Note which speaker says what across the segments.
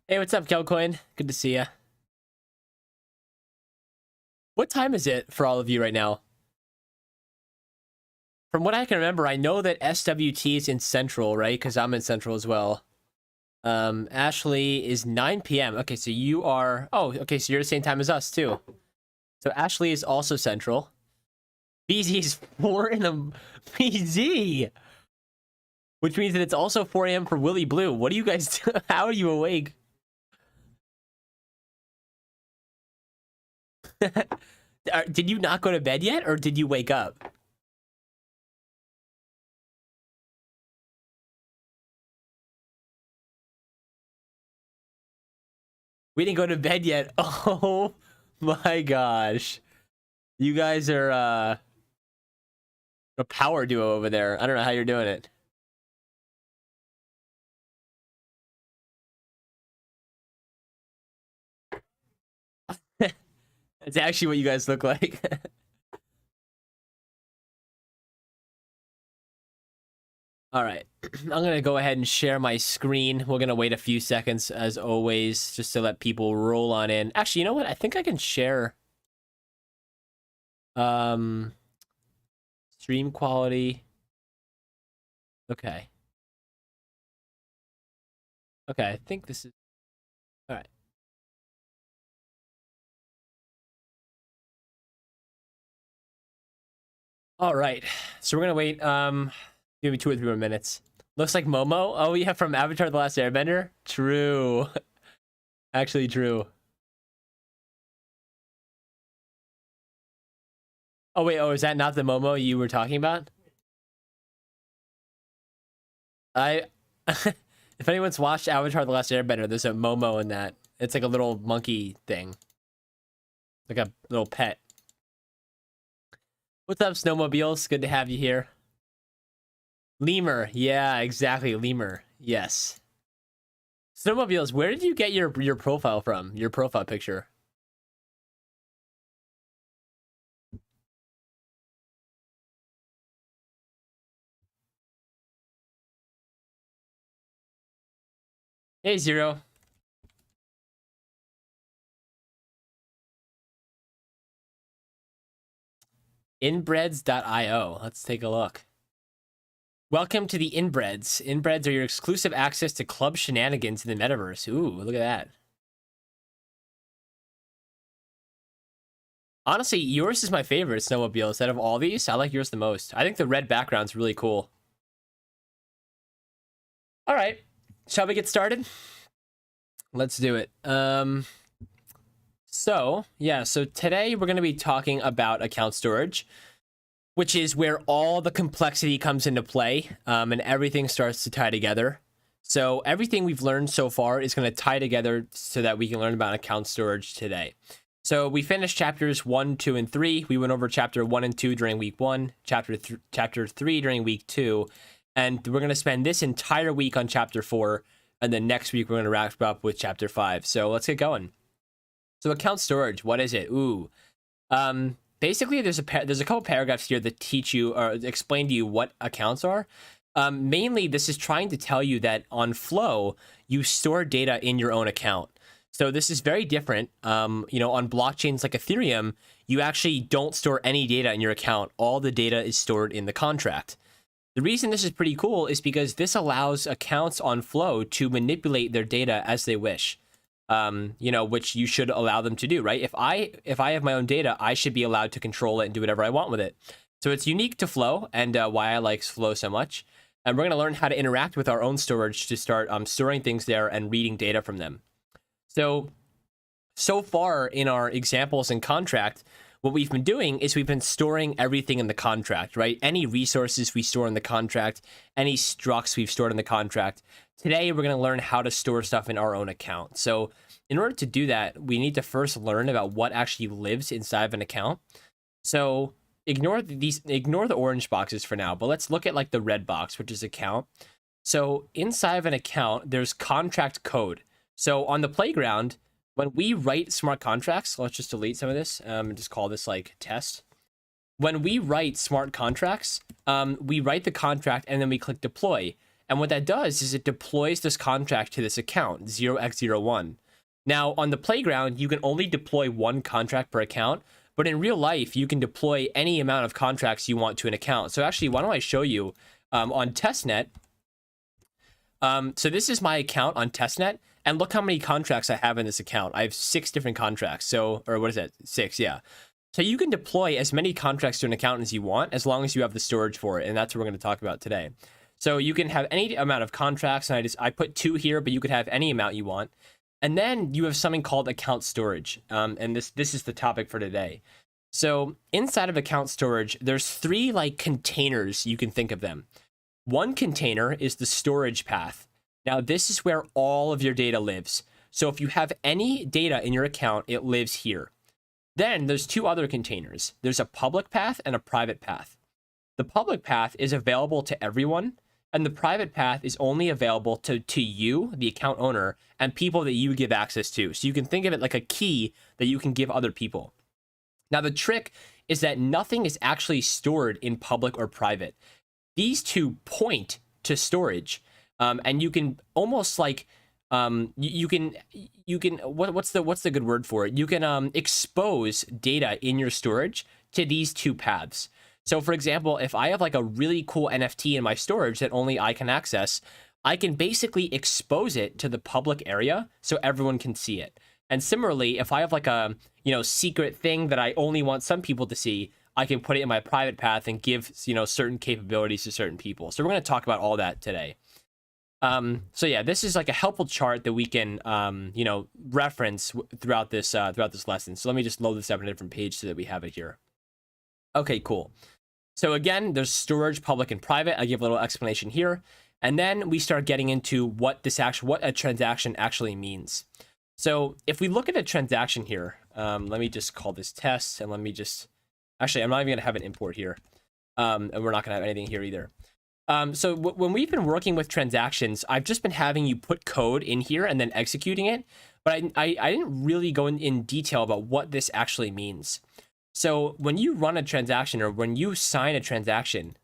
Speaker 1: Hey, what's up, Kelcoin? Good to see ya. What time is it for all of you right now? From what I can remember, I know that SWT is in Central, right? Because I'm in Central as well. Ashley is 9 p.m. Okay, so you are... Oh, okay, so you're the same time as us, too. So Ashley is also Central. BZ is 4 in the... BZ! Which means that it's also 4 a.m. for Willy Blue. What do you guys do? How are you awake? Did you not go to bed yet, or did you wake up? We didn't go to bed yet. Oh my gosh. You guys are a power duo over there. I don't know how you're doing it. It's actually what you guys look like. All right. I'm going to go ahead and share my screen. We're going to wait a few seconds as always just to let people roll on in. Actually, you know what? I think I can share stream quality. Okay. Okay, I think this is all right. All right. So we're going to wait maybe 2 or 3 more minutes. Looks like Momo. Oh, yeah, from Avatar: The Last Airbender. True. Actually true. Oh, wait. Oh, is that not the Momo you were talking about? I... If anyone's watched Avatar: The Last Airbender, there's a Momo in that. It's like a little monkey thing. Like a little pet. What's up, Snowmobiles? Good to have you here. Lemur. Yeah, exactly. Lemur. Yes. Snowmobiles, where did you get your profile from? Your profile picture? Hey, Zero. Inbreds.io. Let's take a look. Welcome to the Inbreds. Inbreds are your exclusive access to club shenanigans in the metaverse. Ooh, look at that. Honestly, yours is my favorite, Snowmobiles. Out of all these, I like yours the most. I think the red background's really cool. All right. Shall we get started? Let's do it. So today we're going to be talking about account storage, which is where all the complexity comes into play, and everything starts to tie together. So everything we've learned so far is going to tie together so that we can learn about account storage today. So we finished chapters 1, 2, and 3. We went over chapter 1 and 2 during week 1, chapter 3 during week 2, and we're going to spend this entire week on chapter 4, and then next week we're going to wrap up with chapter 5. So let's get going. So account storage, what is it? Ooh. Basically, there's a couple paragraphs here that teach you or explain to you what accounts are. Mainly, this is trying to tell you that on Flow, you store data in your own account. So this is very different. On blockchains like Ethereum, you actually don't store any data in your account. All the data is stored in the contract. The reason this is pretty cool is because this allows accounts on Flow to manipulate their data as they wish. Which you should allow them to do, right? If I have my own data, I should be allowed to control it and do whatever I want with it. So it's unique to Flow, and why I like Flow so much. And we're going to learn how to interact with our own storage to start storing things there and reading data from them. So far in our examples and contract, what we've been doing is we've been storing everything in the contract, right? Any resources we store in the contract, any structs we've stored in the contract. Today, we're going to learn how to store stuff in our own account. So in order to do that, we need to first learn about what actually lives inside of an account. So ignore the orange boxes for now, but let's look at like the red box, which is account. So inside of an account, there's contract code. So on the playground, when we write smart contracts, let's just delete some of this and just call this like test. When we write smart contracts, we write the contract and then we click deploy. And what that does is it deploys this contract to this account, 0x01. Now, on the playground, you can only deploy one contract per account, but in real life, you can deploy any amount of contracts you want to an account. So actually, why don't I show you on testnet? So this is my account on testnet, and look how many contracts I have in this account. I have 6 different contracts. So, or what is that? 6, yeah. So you can deploy as many contracts to an account as you want, as long as you have the storage for it, and that's what we're going to talk about today. So you can have any amount of contracts, and I put 2 here, but you could have any amount you want. And then you have something called account storage, and this is the topic for today. So inside of account storage, there's 3 like containers, you can think of them. One container is the storage path. Now this is where all of your data lives. So if you have any data in your account, it lives here. Then there's 2 other containers. There's a public path and a private path. The public path is available to everyone, and the private path is only available to you, the account owner, and people that you give access to. So you can think of it like a key that you can give other people. Now, the trick is that nothing is actually stored in public or private. These 2 point to storage, and you can almost like you can what's the good word for it? You can expose data in your storage to these 2 paths. So for example, if I have like a really cool NFT in my storage that only I can access, I can basically expose it to the public area so everyone can see it. And similarly, if I have like a, secret thing that I only want some people to see, I can put it in my private path and give, certain capabilities to certain people. So we're going to talk about all that today. So yeah, this is like a helpful chart that we can, reference throughout this lesson. So let me just load this up on a different page so that we have it here. Okay, cool. So again, there's storage, public and private. I give a little explanation here. And then we start getting into what a transaction actually means. So if we look at a transaction here, let me just call this test, and let me just, actually, I'm not even gonna have an import here. And we're not gonna have anything here either. So when we've been working with transactions, I've just been having you put code in here and then executing it, but I didn't really go in detail about what this actually means. So when you run a transaction, or when you sign a transaction,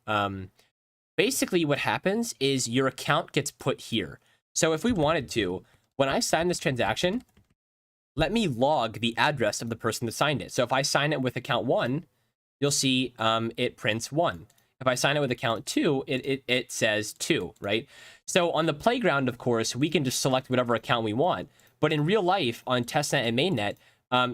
Speaker 1: basically what happens is your account gets put here. So if we wanted to, when I sign this transaction, let me log the address of the person that signed it. So if I sign it with account 1, you'll see it prints 1. If I sign it with account 2, it says 2, right? So on the playground, of course, we can just select whatever account we want. But in real life, on testnet and mainnet,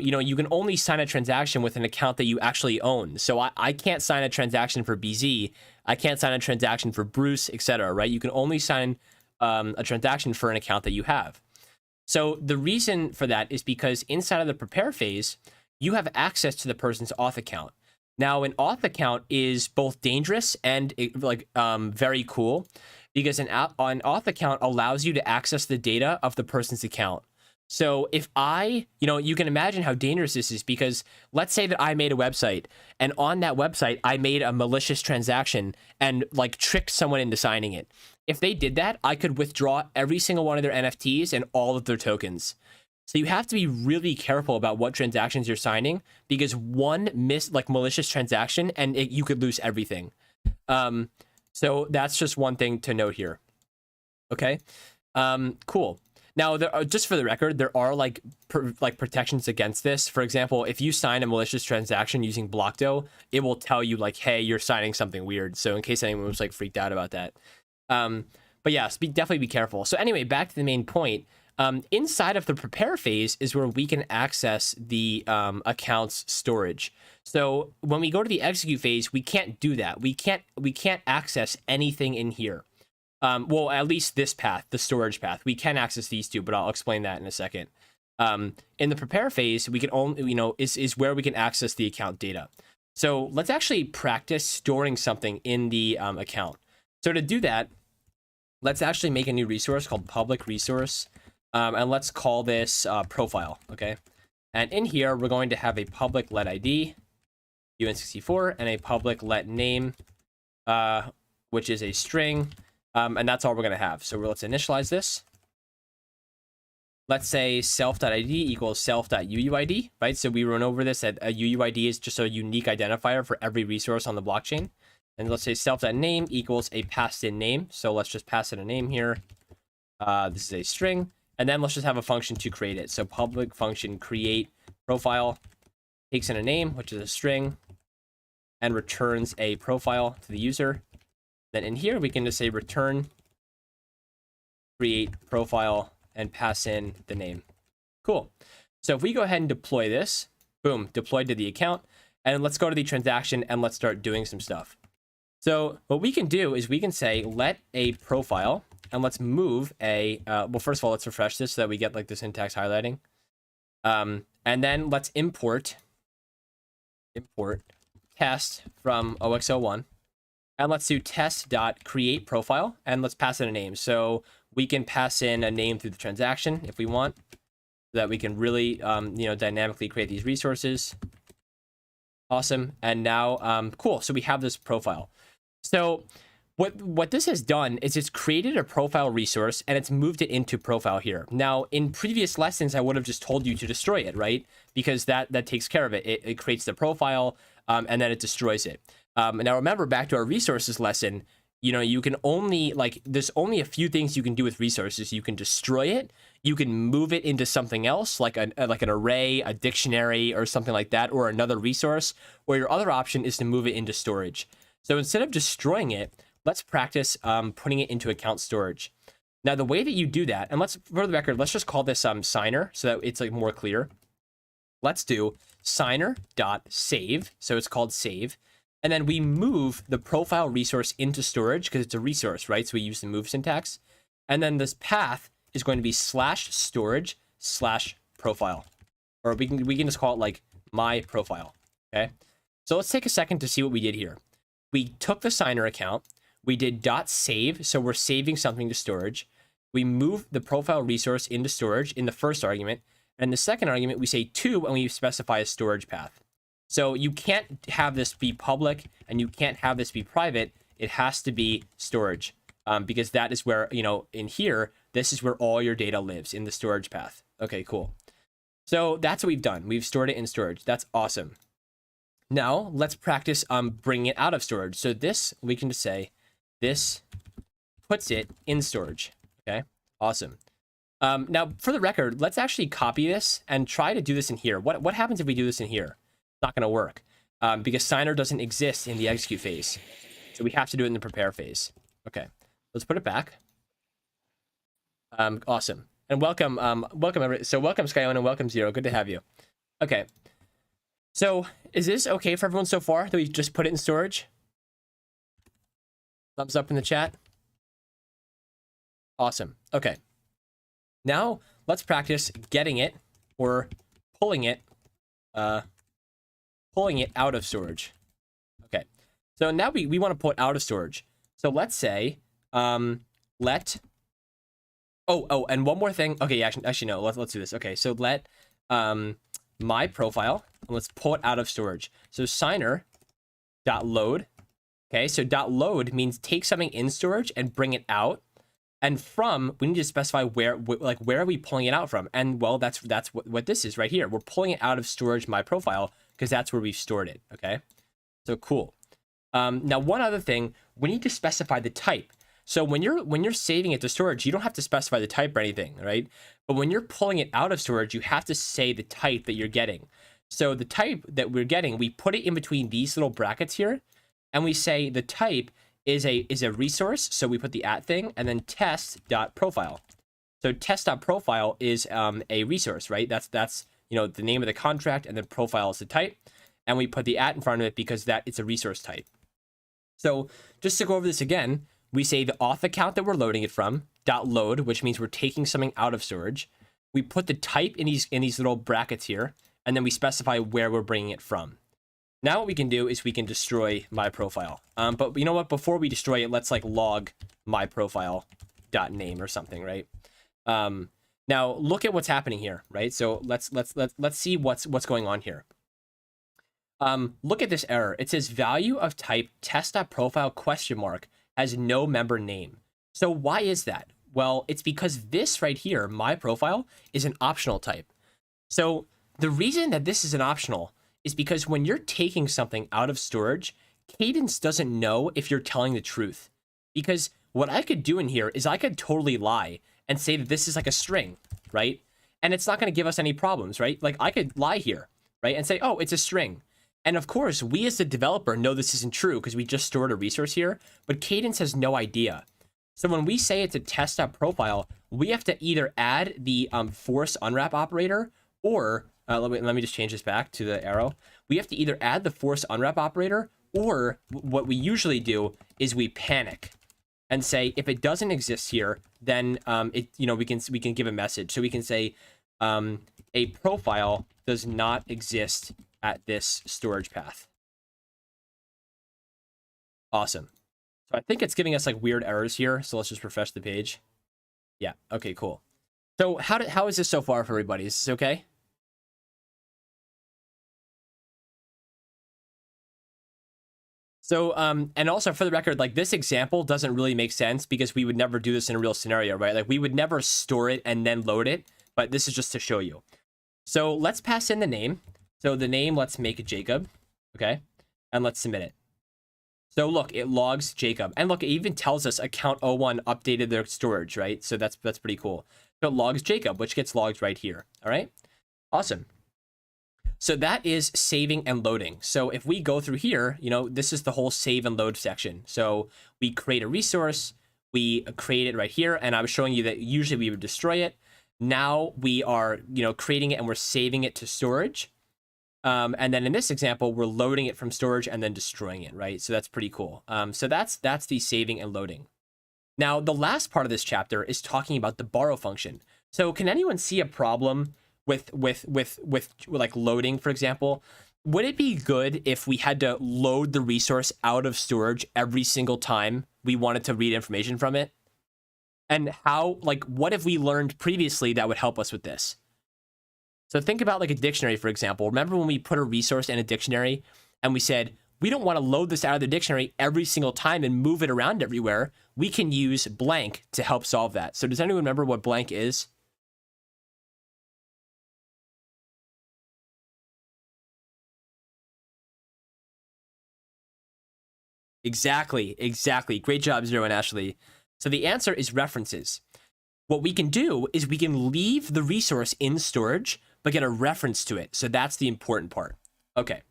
Speaker 1: you can only sign a transaction with an account that you actually own. So I can't sign a transaction for BZ. I can't sign a transaction for Bruce, etc. Right? You can only sign a transaction for an account that you have. So the reason for that is because inside of the prepare phase, you have access to the person's auth account. Now, an auth account is both dangerous and very cool, because an auth account allows you to access the data of the person's account. So if you can imagine how dangerous this is, because let's say that I made a website, and on that website, I made a malicious transaction and tricked someone into signing it. If they did that, I could withdraw every single one of their NFTs and all of their tokens. So you have to be really careful about what transactions you're signing, because one malicious transaction and you could lose everything. So that's just one thing to note here. Okay, cool. Now, just for the record, there are protections against this. For example, if you sign a malicious transaction using Blockdo, it will tell you hey, you're signing something weird. So in case anyone was freaked out about that. But yeah, definitely be careful. So anyway, back to the main point. Inside of the prepare phase is where we can access the account's storage. So when we go to the execute phase, we can't do that. We can't access anything in here. Well, at least this path, the storage path, we can access these 2, but I'll explain that in a second. In the prepare phase, we can only, is where we can access the account data. So let's actually practice storing something in the account. So to do that, let's actually make a new resource called public resource. And let's call this profile, okay? And in here, we're going to have a public let ID, UN64, and a public let name, which is a string. And that's all we're going to have. So let's initialize this. Let's say self.id equals self.uuid, right? So we run over this, that a UUID is just a unique identifier for every resource on the blockchain. And let's say self.name equals a passed in name. So let's just pass in a name here. This is a string. And then let's just have a function to create it. So public function create profile takes in a name, which is a string, and returns a profile to the user. Then in here, we can just say return create profile and pass in the name. Cool. So if we go ahead and deploy this, boom, deployed to the account. And let's go to the transaction and let's start doing some stuff. So what we can do is we can say let a profile, and let's move a, well, first of all, let's refresh this so that we get like the syntax highlighting. And then let's import test from OX01. And let's do test.create profile, and let's pass in a name. So we can pass in a name through the transaction if we want, so that we can really, dynamically create these resources. Awesome. And now, cool. So we have this profile. So what this has done is it's created a profile resource and it's moved it into profile here. Now, in previous lessons, I would have just told you to destroy it, right? Because that takes care of it. It creates the profile, and then it destroys it. Now, remember, back to our resources lesson, you can only, there's only a few things you can do with resources. You can destroy it. You can move it into something else, like an array, a dictionary, or something like that, or another resource. Or your other option is to move it into storage. So instead of destroying it, let's practice putting it into account storage. Now, the way that you do that, and for the record, let's just call this signer so that it's more clear. Let's do signer.save. So it's called save. And then we move the profile resource into storage because it's a resource, right? So we use the move syntax. And then this path is going to be /storage/profile. Or we can just call it my profile. Okay. So let's take a second to see what we did here. We took the signer account. We did .save. So we're saving something to storage. We move the profile resource into storage in the first argument. And the second argument, we say to, and we specify a storage path. So you can't have this be public and you can't have this be private. It has to be storage, because that is where, in here, this is where all your data lives, in the storage path. Okay, cool. So that's what we've done. We've stored it in storage. That's awesome. Now let's practice bringing it out of storage. So this, we can just say, this puts it in storage. Okay, awesome. Now, for the record, let's actually copy this and try to do this in here. What happens if we do this in here? It's not going to work because signer doesn't exist in the execute phase. So we have to do it in the prepare phase. Okay, let's put it back. Awesome. And welcome, welcome Skyon and welcome Zero. Good to have you. Okay. So is this okay for everyone so far that we just put it in storage? Thumbs up in the chat. Awesome. Okay. Now let's practice getting it or pulling it out of storage. Okay. So now we want to pull it out of storage. So let's say let. Oh, and one more thing. Okay, actually no. Let's do this. Okay, so let my profile, and let's pull it out of storage. So signer.load. Okay, so .load means take something in storage and bring it out. And from, we need to specify where are we pulling it out from? And well, that's what this is right here. We're pulling it out of storage my profile because that's where we've stored it. Okay, so cool. Now one other thing, we need to specify the type. So when you're saving it to storage, you don't have to specify the type or anything, right? But when you're pulling it out of storage, you have to say the type that you're getting. So the type that we're getting, we put it in between these little brackets here, and we say the type is a resource. So we put the @ thing, and then test.profile. So test.profile is a resource, right? That's the name of the contract, and then profile is the type, and we put the @ in front of it because it's a resource type. So just to go over this again, we say the auth account that we're loading it from, .load, which means we're taking something out of storage. We put the type in these little brackets here, and then we specify where we're bringing it from. Now what we can do is we can destroy my profile. But you know what? Before we destroy it, let's log my profile.name or something, right? Now look at what's happening here, right? So let's see what's going on here. Look at this error. It says value of type test.profile ? Has no member name. So why is that? Well, it's because this right here, my profile, is an optional type. So the reason that this is an optional is because when you're taking something out of storage, Cadence doesn't know if you're telling the truth, because what I could do in here is I could totally lie and say that this is like a string, right? And it's not going to give us any problems, right? Like I could lie here, right? And say, oh, it's a string. And of course, we as the developer know this isn't true because we just stored a resource here, but Cadence has no idea. So when we say it's a test.profile, we have to either add the force unwrap operator, or let me just change this back to the arrow. We have to either add the force unwrap operator, or what we usually do is we panic and say if it doesn't exist here, then we can give a message. So we can say a profile does not exist at this storage path. Awesome. So I think it's giving us like weird errors here. So let's just refresh the page. Yeah. Okay, cool. So how is this so far for everybody? Is this okay? So, and also for the record, like this example doesn't really make sense because we would never do this in a real scenario, right? Like we would never store it and then load it, but this is just to show you. So let's pass in the name. So the name, let's make it Jacob, okay? And let's submit it. So look, it logs Jacob. And look, it even tells us account 01 updated their storage, right? So that's pretty cool. So it logs Jacob, which gets logged right here, all right? Awesome. So that is saving and loading. So if we go through here, this is the whole save and load section. So we create a resource, we create it right here, and I was showing you that usually we would destroy it. Now we are, creating it and we're saving it to storage. And then in this example, we're loading it from storage and then destroying it, right? So that's pretty cool. So that's the saving and loading. Now, the last part of this chapter is talking about the borrow function. So can anyone see a problem with like loading, for example? Would it be good if we had to load the resource out of storage every single time we wanted to read information from it? And what have we learned previously that would help us with this? So think about like a dictionary, for example. Remember when we put a resource in a dictionary and we said, we don't want to load this out of the dictionary every single time and move it around everywhere. We can use blank to help solve that. So does anyone remember what blank is? Exactly. Great job, Zero and Ashley. So the answer is references. What we can do is we can leave the resource in storage, but get a reference to it. So that's the important part. Okay.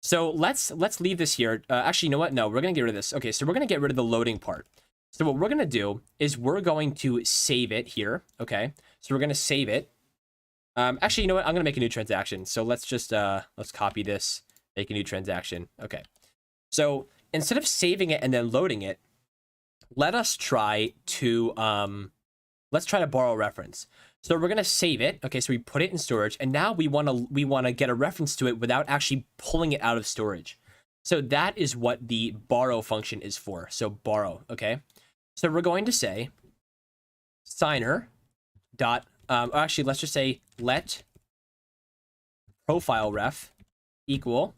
Speaker 1: So let's leave this here. Actually, you know what? No, we're going to get rid of this. Okay, so we're going to get rid of the loading part. So what we're going to do is we're going to save it here. Okay, so we're going to save it. Actually, you know what? I'm going to make a new transaction. So let's just, let's copy this, make a new transaction. Okay. So instead of saving it and then loading it, let us try to, let's try to borrow a reference. So we're going to save it. Okay, so we put it in storage, and now we want to get a reference to it without actually pulling it out of storage. So that is what the borrow function is for. So borrow, okay? So we're going to say signer dot, actually, let's just say let profile ref equal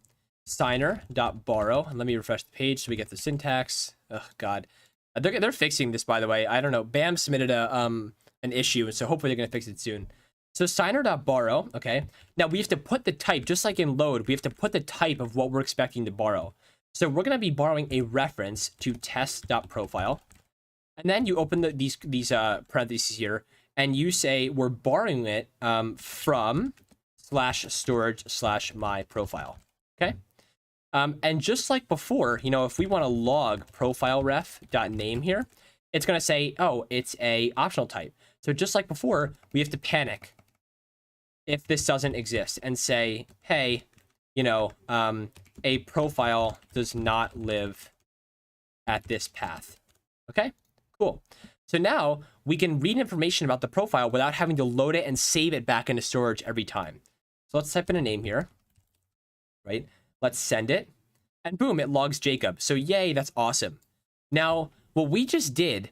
Speaker 1: signer dot borrow. And let me refresh the page so we get the syntax. Oh, God. They're fixing this, by the way. I don't know. BAM submitted an issue, and so hopefully they're going to fix it soon. So signer.borrow, okay? Now we have to put the type, just like in load, we have to put the type of what we're expecting to borrow. So we're going to be borrowing a reference to test.profile. And then you open these parentheses here, and you say we're borrowing it from /storage/ my profile, okay? And just like before, if we want to log profile ref.name here, it's going to say, oh, it's a optional type. So just like before, we have to panic if this doesn't exist and say, hey, a profile does not live at this path. Okay, cool. So now we can read information about the profile without having to load it and save it back into storage every time. So let's type in a name here, right? Let's send it, and boom, it logs Jacob. So yay, that's awesome. Now, what we just did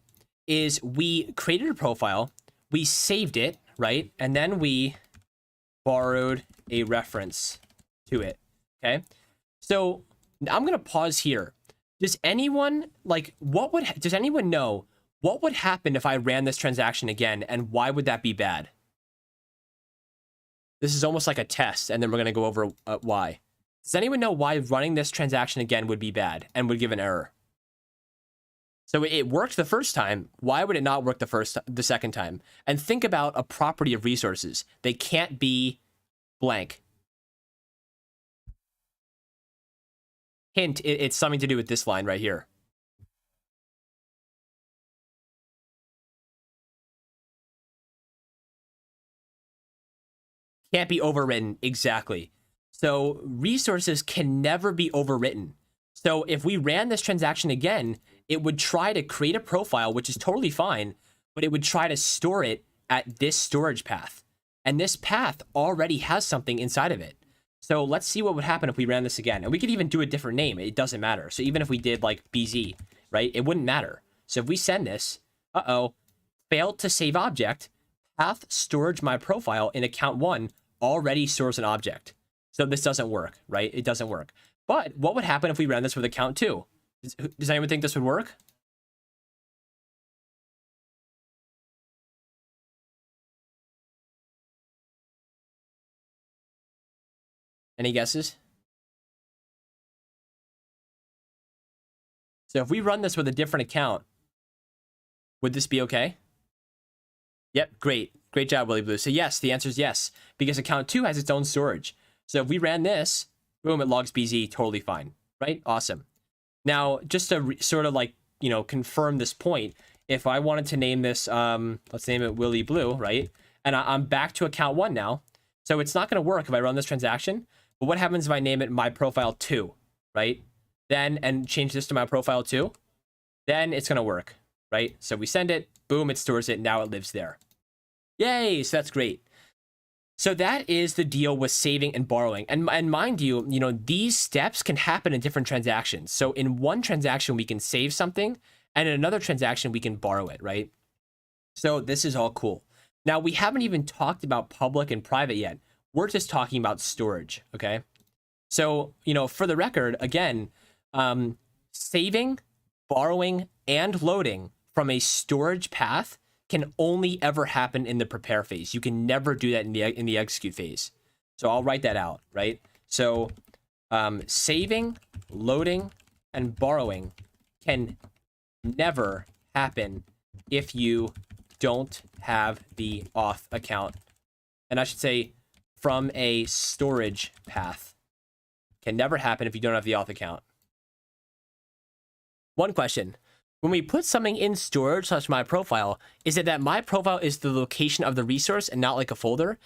Speaker 1: is we created a profile, we saved it, right? And then we borrowed a reference to it, okay? So I'm going to pause here. Does anyone, does anyone know what would happen if I ran this transaction again, and why would that be bad? This is almost like a test, and then we're going to go over why. Does anyone know why running this transaction again would be bad and would give an error? So it worked the first time. Why would it not work the second time? And think about a property of resources. They can't be blank. Hint, it's something to do with this line right here. Can't be overwritten. Exactly. So resources can never be overwritten. So if we ran this transaction again, it would try to create a profile, which is totally fine, but it would try to store it at this storage path. And this path already has something inside of it. So let's see what would happen if we ran this again. And we could even do a different name. It doesn't matter. So even if we did like BZ, right, it wouldn't matter. So if we send this, failed to save object, path storage my profile in account 1 already stores an object. So this doesn't work, right? It doesn't work. But what would happen if we ran this with account 2? Does anyone think this would work? Any guesses? So if we run this with a different account, would this be okay? Yep, great. Great job, Willie Blue. So yes, the answer is yes, because account 2 has its own storage. So if we ran this, boom, it logs BZ, totally fine, right? Awesome. Now, just to sort of like, confirm this point, if I wanted to name this, let's name it Willie Blue, right? And I'm back to account 1 now. So it's not going to work if I run this transaction. But what happens if I name it my profile 2, right? Then, and change this to my profile 2, then it's going to work, right? So we send it, boom, it stores it. Now it lives there. Yay, so that's great. So that is the deal with saving and borrowing. And mind you, these steps can happen in different transactions. So in one transaction, we can save something, and in another transaction, we can borrow it, right? So this is all cool. Now, we haven't even talked about public and private yet. We're just talking about storage, okay? So, for the record, again, saving, borrowing, and loading from a storage path can only ever happen in the prepare phase. You can never do that in the execute phase. So I'll write that out, right? So saving, loading, and borrowing can never happen if you don't have the auth account. And I should say from a storage path. Can never happen if you don't have the auth account. One question. When we put something in storage / my profile, is it that my profile is the location of the resource and not like a folder?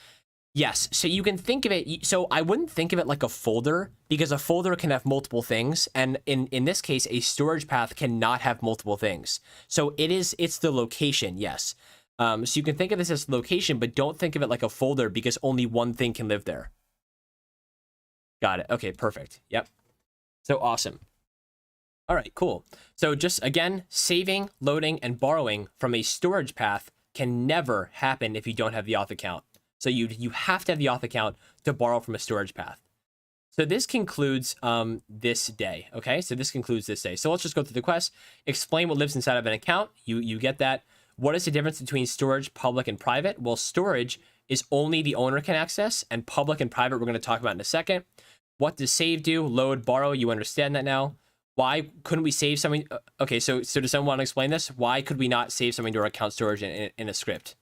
Speaker 1: Yes. So you can think of it. So I wouldn't think of it like a folder, because a folder can have multiple things. And in this case, a storage path cannot have multiple things. So it's the location. Yes. So you can think of this as location, but don't think of it like a folder, because only one thing can live there. Got it. Okay, perfect. Yep. So awesome. All right, cool. So just again, saving, loading, and borrowing from a storage path can never happen if you don't have the auth account. So you have to have the auth account to borrow from a storage path. So this concludes this day. Okay, so this concludes this day. So let's just go through the quest. Explain what lives inside of an account. You get that. What is the difference between storage, public, and private? Well, storage is only the owner can access, and public and private we're going to talk about in a second. What does save do? Load, borrow. You understand that now. Why couldn't we save something? Okay, so does someone want to explain this? Why could we not save something to our account storage in a script?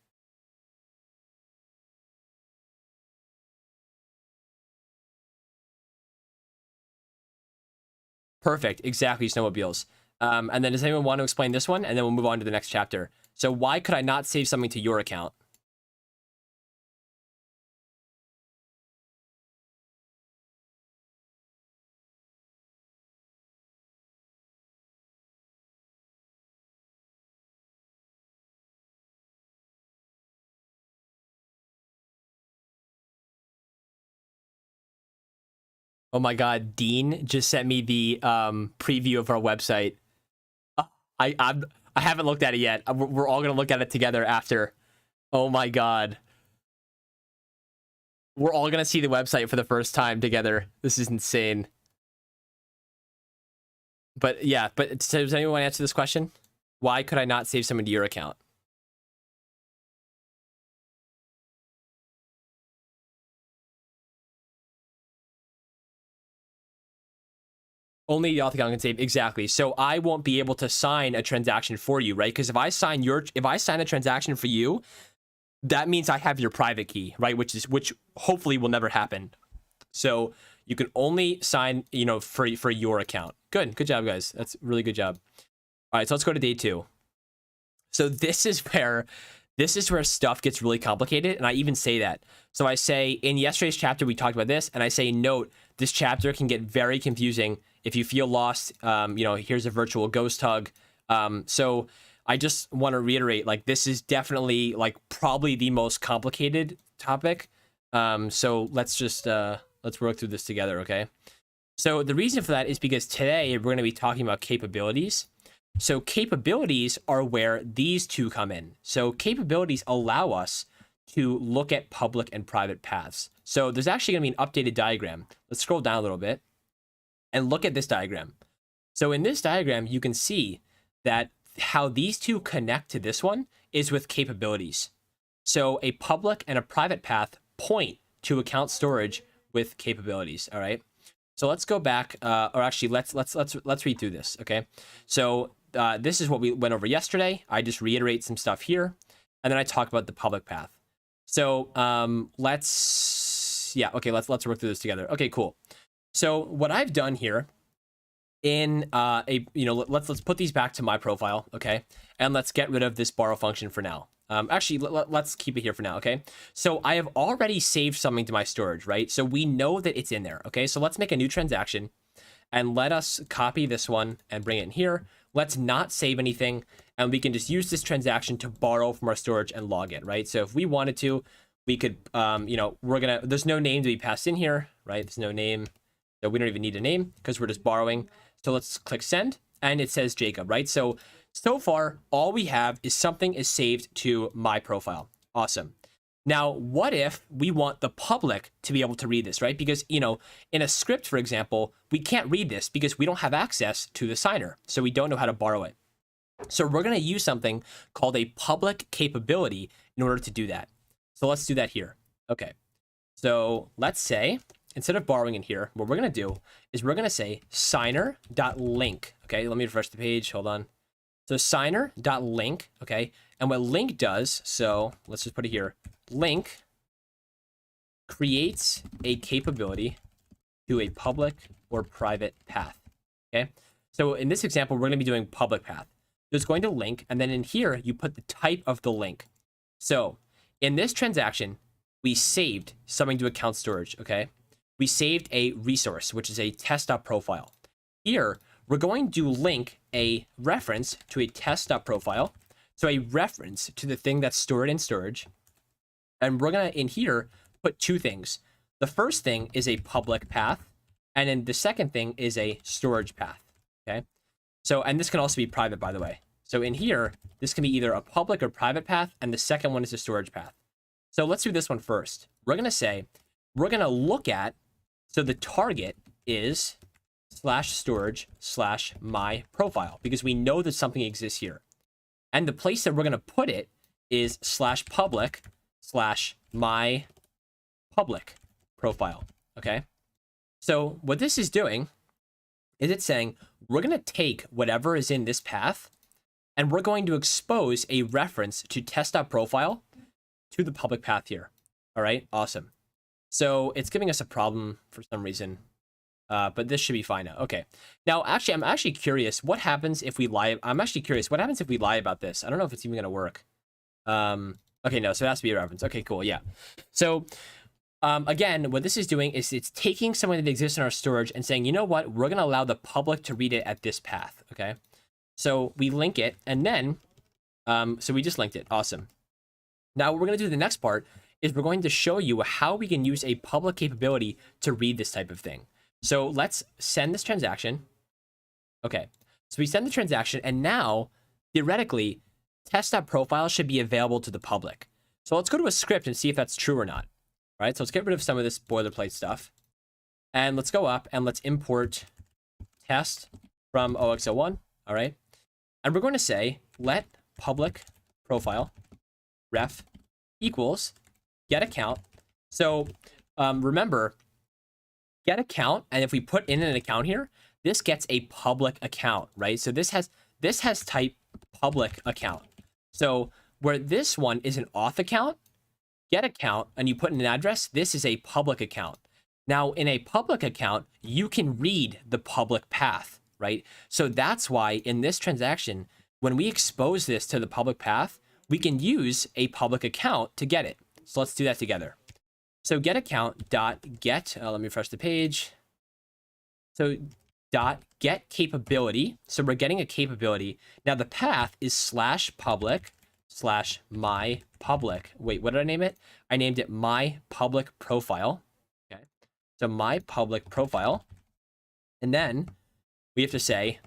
Speaker 1: Perfect. Exactly, snowmobiles. And then does anyone want to explain this one? And then we'll move on to the next chapter. So why could I not save something to your account? Oh my God, Dean just sent me the preview of our website. I haven't looked at it yet. We're all gonna look at it together after. Oh my God. We're all gonna see the website for the first time together. This is insane. But yeah, so does anyone want to answer this question? Why could I not save someone to your account? Only the auth account can save, exactly. So I won't be able to sign a transaction for you, right? Because if I sign a transaction for you, that means I have your private key, right? Which hopefully will never happen. So you can only sign, for your account. Good job, guys. That's a really good job. All right, so let's go to day 2. So this is where stuff gets really complicated, and I even say that. So I say in yesterday's chapter we talked about this, and I say note this chapter can get very confusing if you feel lost. Here's a virtual ghost hug. So I just want to reiterate, like, this is definitely like probably the most complicated topic. So let's just let's work through this together, okay? So the reason for that is because today we're going to be talking about capabilities. So capabilities are where these two come in. So capabilities allow us to look at public and private paths. So there's actually going to be an updated diagram. Let's scroll down a little bit and look at this diagram. So in this diagram, you can see that how these two connect to this one is with capabilities. So a public and a private path point to account storage with capabilities. All right. So let's go back, or actually let's read through this. Okay. So this is what we went over yesterday. I just reiterate some stuff here, and then I talk about the public path. So let's work through this together. Okay, cool. So what I've done here in let's put these back to my profile, okay, and let's get rid of this borrow function for now. Actually, let's keep it here for now, okay? So I have already saved something to my storage, right? So we know that it's in there, okay? So let's make a new transaction, and let us copy this one and bring it in here. Let's not save anything, and we can just use this transaction to borrow from our storage and log it, right? So if we wanted to, we could, there's no name to be passed in here, right? There's no name, so we don't even need a name because we're just borrowing. So let's click send, and it says Jacob, right? So far, all we have is something is saved to my profile. Awesome. Now, what if we want the public to be able to read this, right? Because, in a script, for example, we can't read this because we don't have access to the signer. So we don't know how to borrow it. So we're going to use something called a public capability in order to do that. So let's do that here. Okay. So let's say, instead of borrowing in here, what we're going to do is we're going to say signer.link. Okay, let me refresh the page. Hold on. So signer.link, okay? And what link does, so let's just put it here. Link creates a capability to a public or private path, okay? So in this example, we're going to be doing public path. So it's going to link, and then in here, you put the type of the link. So in this transaction, we saved something to account storage, okay? We saved a resource, which is a test.profile. Here, we're going to link a reference to a test.profile. So a reference to the thing that's stored in storage. And we're going to, in here, put two things. The first thing is a public path. And then the second thing is a storage path. Okay. So, and this can also be private, by the way. So in here, this can be either a public or private path. And the second one is a storage path. So let's do this one first. We're going to say, we're going to look at, so the target is /storage/my profile, because we know that something exists here. And the place that we're going to put it is /public/my public profile. Okay. So what this is doing is it's saying we're going to take whatever is in this path and we're going to expose a reference to test.profile to the public path here. All right. Awesome. So it's giving us a problem for some reason. But this should be fine now. Okay. Now, actually, I'm actually curious what happens if we lie. I'm actually curious what happens if we lie about this. I don't know if it's even going to work. Okay, no, so it has to be a reference. Okay, cool. Yeah. So, again, what this is doing is it's taking something that exists in our storage and saying, you know what, we're going to allow the public to read it at this path. Okay. So we link it, and then, so we just linked it. Awesome. Now, what we're going to do the next part is we're going to show you how we can use a public capability to read this type of thing. So let's send this transaction. Okay, so we send the transaction, and now, theoretically, test.profile should be available to the public. So let's go to a script and see if that's true or not. All right, so let's get rid of some of this boilerplate stuff. And let's go up and let's import test from OXL1. All right, and we're going to say let public profile ref equals get account. So remember, get account, and if we put in an account here, this gets a public account, right? So this has type public account. So where this one is an auth account, get account, and you put in an address, this is a public account. Now, in a public account, you can read the public path, right? So that's why in this transaction, when we expose this to the public path, we can use a public account to get it. So let's do that together. So get account dot get, let me refresh the page. So dot get capability. So we're getting a capability. Now the path is /public /my public. Wait, what did I name it? I named it my public profile. Okay. So my public profile. And then we have to say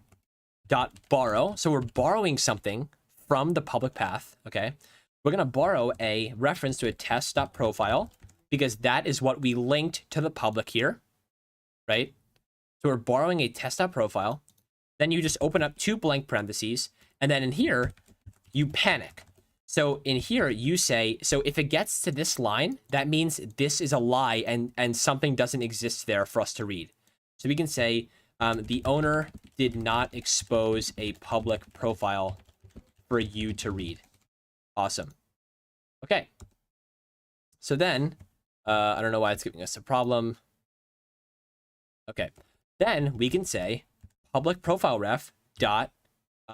Speaker 1: dot borrow. So we're borrowing something from the public path. Okay. We're going to borrow a reference to a test.profile because that is what we linked to the public here, right? So we're borrowing a test.profile. Then you just open up 2 blank parentheses. And then in here, you panic. So in here, you say, so if it gets to this line, that means this is a lie and something doesn't exist there for us to read. So we can say the owner did not expose a public profile for you to read. Awesome. Okay. So then, I don't know why it's giving us a problem. Okay. Then we can say public profile ref dot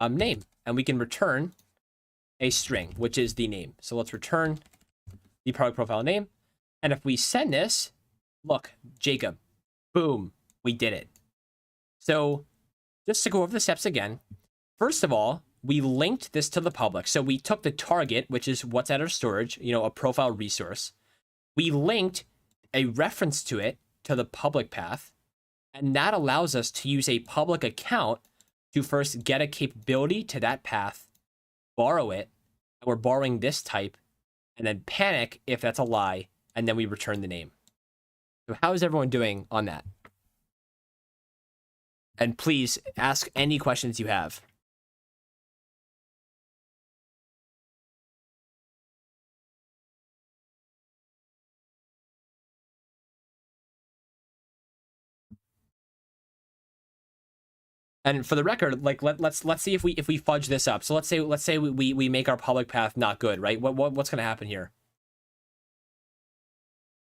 Speaker 1: name, and we can return a string, which is the name. So let's return the public profile name. And if we send this, look, Jacob, boom, we did it. So just to go over the steps again, first of all, we linked this to the public. So we took the target, which is what's at our storage, a profile resource. We linked a reference to it to the public path. And that allows us to use a public account to first get a capability to that path, borrow it, and we're borrowing this type, and then panic if that's a lie, and then we return the name. So how is everyone doing on that? And please ask any questions you have. And for the record, like let's see if we fudge this up. So let's say we make our public path not good, right? What's gonna happen here?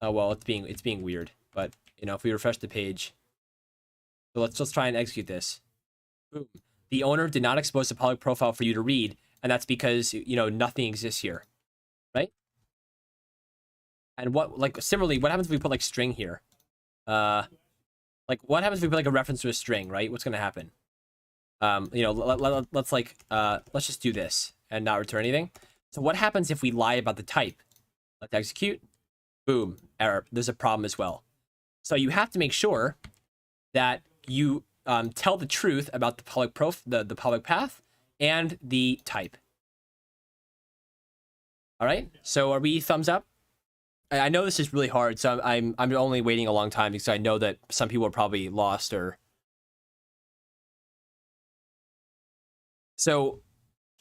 Speaker 1: Oh well, it's being weird. But if we refresh the page, so let's try and execute this. Boom. The owner did not expose the public profile for you to read, and that's because nothing exists here, right? And similarly, what happens if we put like string here? What happens if we put like a reference to a string, right? What's gonna happen? Let's just do this and not return anything. So what happens if we lie about the type? Let's execute. Boom, error. There's a problem as well. So you have to make sure that you tell the truth about the public the public path and the type. All right. So are we thumbs up? I know this is really hard, so I'm only waiting a long time because I know that some people are probably lost or. So,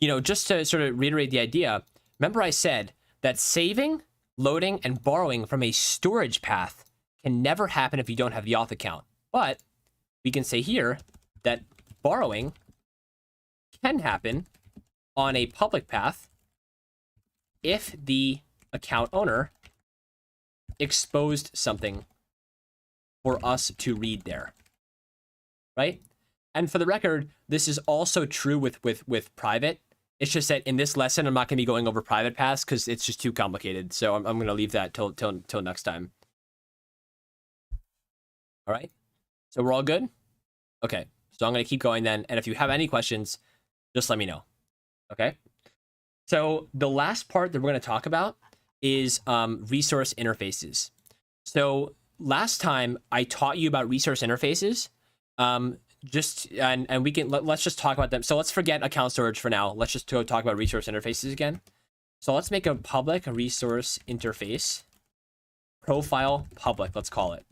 Speaker 1: just to sort of reiterate the idea, remember I said that saving, loading, and borrowing from a storage path can never happen if you don't have the auth account. But we can say here that borrowing can happen on a public path if the account owner exposed something for us to read there, right? And for the record, this is also true with private. It's just that in this lesson, I'm not going to be going over private paths because it's just too complicated. So I'm going to leave that till next time. All right. So we're all good? Okay. So I'm going to keep going then. And if you have any questions, just let me know. Okay. So the last part that we're going to talk about is resource interfaces. So last time I taught you about resource interfaces. Let's just talk about them. So let's forget account storage for now. Let's just go talk about resource interfaces again. So let's make a public resource interface profile public, let's call it.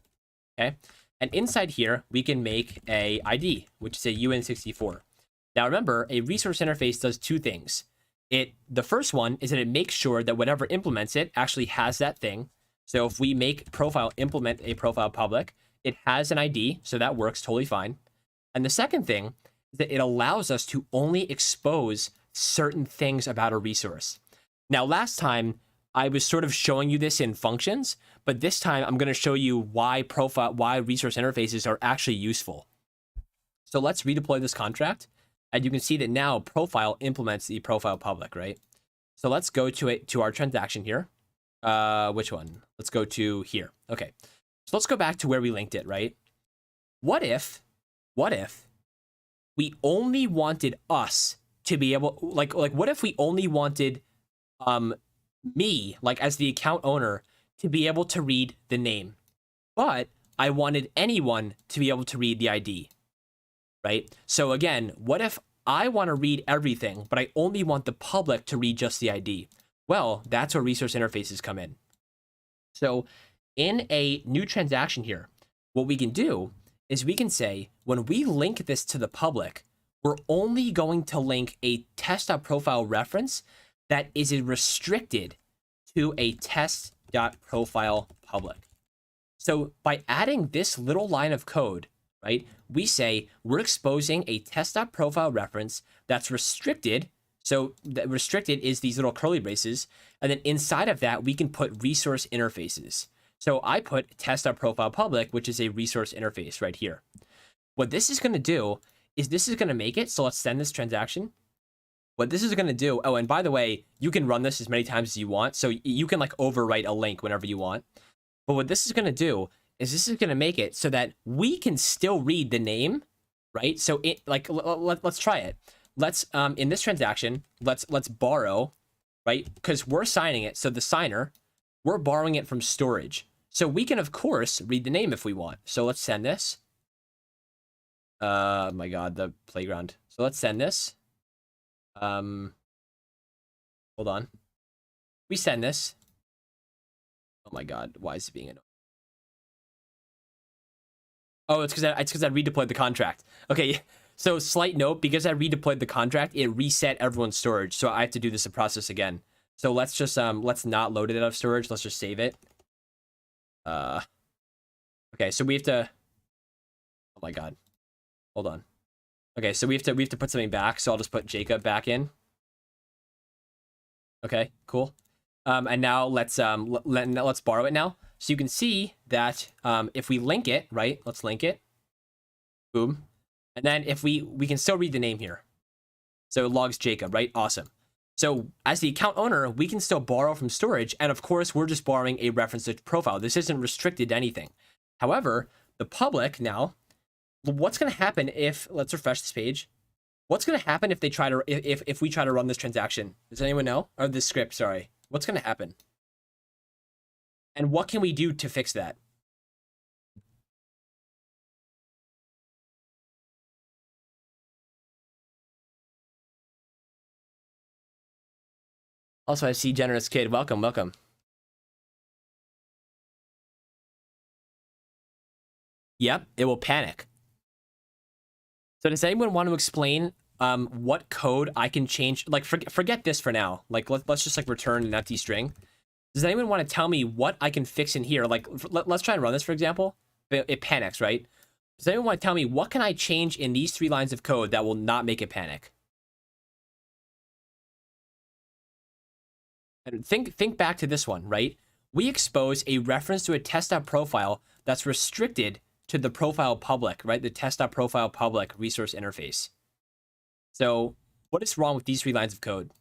Speaker 1: Okay. And inside here, we can make a ID, which is a UN64. Now remember, a resource interface does 2 things. The first one is that it makes sure that whatever implements it actually has that thing. So if we make profile implement a profile public, it has an ID, so that works totally fine. And the second thing is that it allows us to only expose certain things about a resource. Now, last time I was sort of showing you this in functions, but this time I'm going to show you why resource interfaces are actually useful. So let's redeploy this contract. And you can see that now profile implements the profile public, right? So let's go to our transaction here. Which one? Let's go to here. Okay. So let's go back to where we linked it, right? What if we only wanted us to be able, like what if we only wanted me, like as the account owner, to be able to read the name, but I wanted anyone to be able to read the ID, right? So again, what if I want to read everything, but I only want the public to read just the ID? Well, that's where resource interfaces come in. So in a new transaction here, what we can do is we can say, when we link this to the public, we're only going to link a test.profile reference that is restricted to a test.profile public. So by adding this little line of code, right, we say we're exposing a test.profile reference that's restricted. So that restricted is these little curly braces. And then inside of that, we can put resource interfaces. So I put test.profile public, which is a resource interface right here. What this is going to do is this is going to make it. So let's send this transaction. What this is going to do. Oh, and by the way, you can run this as many times as you want. So you can like overwrite a link whenever you want. But what this is going to do is this is going to make it so that we can still read the name, right? So it like let's try it. Let's in this transaction, let's borrow, right? Because we're signing it. So the signer, we're borrowing it from storage. So we can of course read the name if we want. So let's send this. My God, the playground. So let's send this. Hold on. We send this. Oh my God, why is it being annoying? Oh, it's because I redeployed the contract. Okay, so slight note, because I redeployed the contract, it reset everyone's storage. So I have to do this process again. So let's just let's not load it out of storage. Let's just save it. Okay, so we have to. Oh my God, hold on. Okay, so we have to put something back. So I'll just put Jacob back in. Okay, cool. And now let's borrow it now. So you can see that if we link it, right? Let's link it. Boom. And then if we can still read the name here. So it logs Jacob, right? Awesome. So as the account owner, we can still borrow from storage. And of course, we're just borrowing a reference to profile. This isn't restricted to anything. However, the public now, what's going to happen if, let's refresh this page. What's going to happen if they try to, if we try to run this transaction? Does anyone know? Or this script, sorry. What's going to happen? And what can we do to fix that? Also, I see Generous Kid. Welcome, welcome. Yep, it will panic. So does anyone want to explain what code I can change? Like, forget this for now. Like, let's just like return an empty string. Does anyone want to tell me what I can fix in here? Like, let's try and run this, for example. It panics, right? Does anyone want to tell me what can I change in these 3 lines of code that will not make it panic? And think back to this one, right? We expose a reference to a test.profile that's restricted to the profile public, right? The test.profile public resource interface. So what is wrong with these 3 lines of code?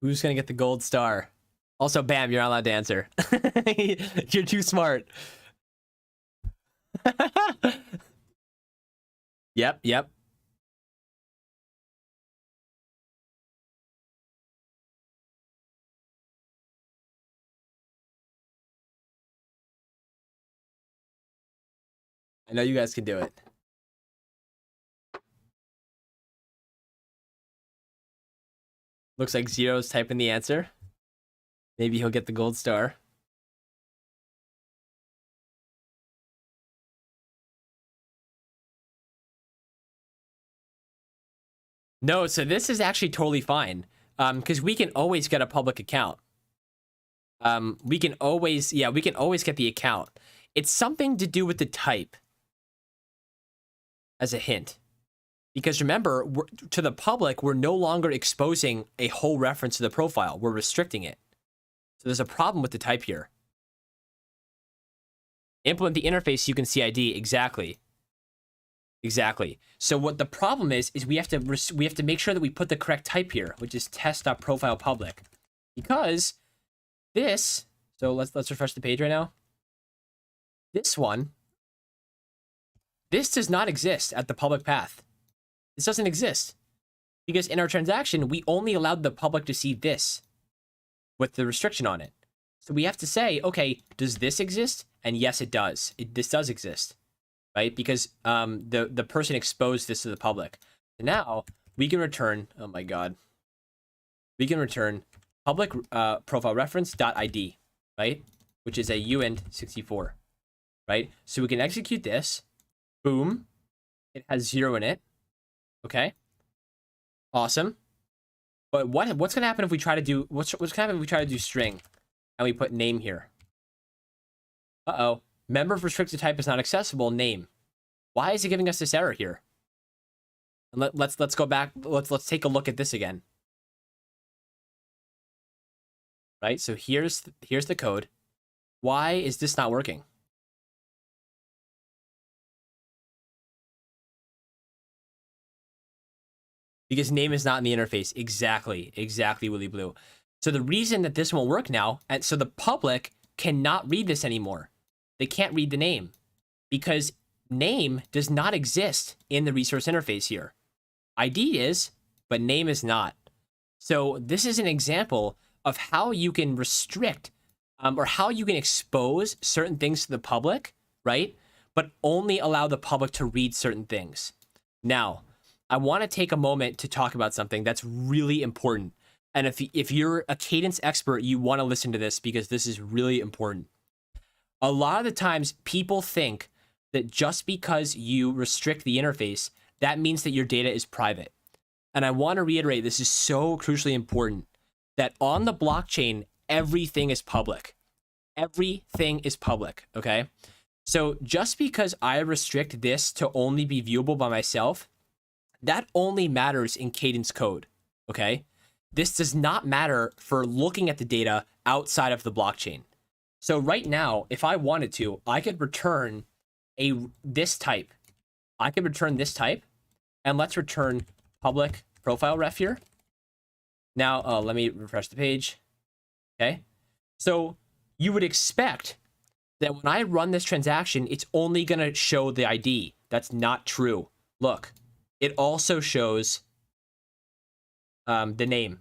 Speaker 1: Who's gonna get the gold star? Also, Bam, you're not allowed to answer. You're too smart. Yep. I know you guys can do it. Looks like Zero's typing the answer. Maybe he'll get the gold star. No, so this is actually totally fine. Because we can always get a public account. We can always get the account. It's something to do with the type, as a hint. Because remember, to the public, we're no longer exposing a whole reference to the profile. We're restricting it. So there's a problem with the type here. Implement the interface, you can see ID. Exactly. Exactly. So what the problem is we have to make sure that we put the correct type here, which is test.profilePublic. Because this, so let's refresh the page right now. This one, this does not exist at the public path. This doesn't exist. Because in our transaction, we only allowed the public to see this with the restriction on it. So we have to say, okay, does this exist? And yes, it does. This does exist, right? Because the person exposed this to the public. So now we can return, oh my God. We can return public profile reference.id, right? Which is a uint64, right? So we can execute this. Boom. It has 0 in it. Okay. Awesome. But what's gonna happen if we try to do what's gonna happen if we try to do string and we put name here? Uh-oh. Member of restricted type is not accessible, name. Why is it giving us this error here? And let's go back, let's take a look at this again. Right? So here's the code. Why is this not working? Because name is not in the interface. Exactly, Willy Blue. So the reason that this won't work now, and so the public cannot read this anymore. They can't read the name because name does not exist in the resource interface here. ID is, but name is not. So this is an example of how you can restrict or how you can expose certain things to the public, right? But only allow the public to read certain things. Now, I want to take a moment to talk about something that's really important. And if you're a cadence expert, you want to listen to this because this is really important. A lot of the times people think that just because you restrict the interface, that means that your data is private. And I want to reiterate, this is so crucially important, that on the blockchain, everything is public. Everything is public, okay? So just because I restrict this to only be viewable by myself, that only matters in cadence code, okay? This does not matter for looking at the data outside of the blockchain. So right now, if I wanted to, I could return this type. I could return this type, and let's return public profile ref here. Now, let me refresh the page. Okay. So you would expect that when I run this transaction, it's only going to show the ID. That's not true. Look, it also shows the name,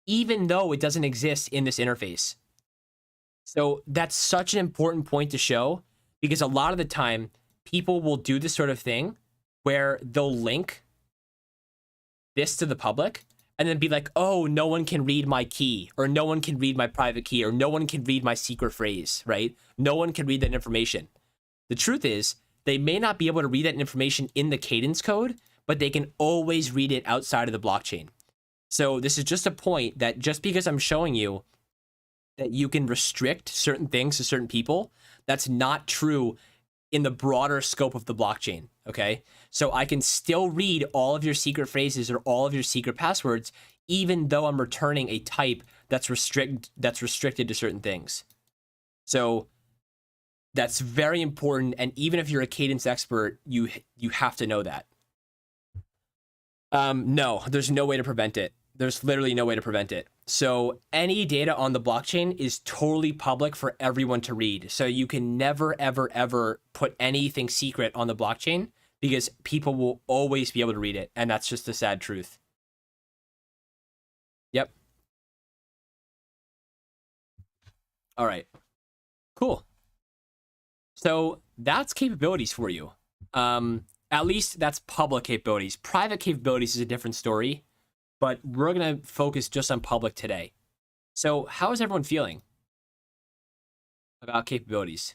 Speaker 1: even though it doesn't exist in this interface. So that's such an important point to show, because a lot of the time people will do this sort of thing where they'll link this to the public and then be like, oh, no one can read my key, or no one can read my private key, or no one can read my secret phrase, right? No one can read that information. The truth is, they may not be able to read that information in the cadence code, but they can always read it outside of the blockchain. So this is just a point that just because I'm showing you that you can restrict certain things to certain people, that's not true in the broader scope of the blockchain, okay? So I can still read all of your secret phrases or all of your secret passwords, even though I'm returning a type that's restricted to certain things. So that's very important, and even if you're a cadence expert, you have to know that. No, there's no way to prevent it. There's literally no way to prevent it. So any data on the blockchain is totally public for everyone to read. So you can never, ever, ever put anything secret on the blockchain, because people will always be able to read it. And that's just the sad truth. Yep. All right. Cool. So that's capabilities for you. At least that's public capabilities. Private capabilities is a different story, but we're going to focus just on public today. So how is everyone feeling about capabilities?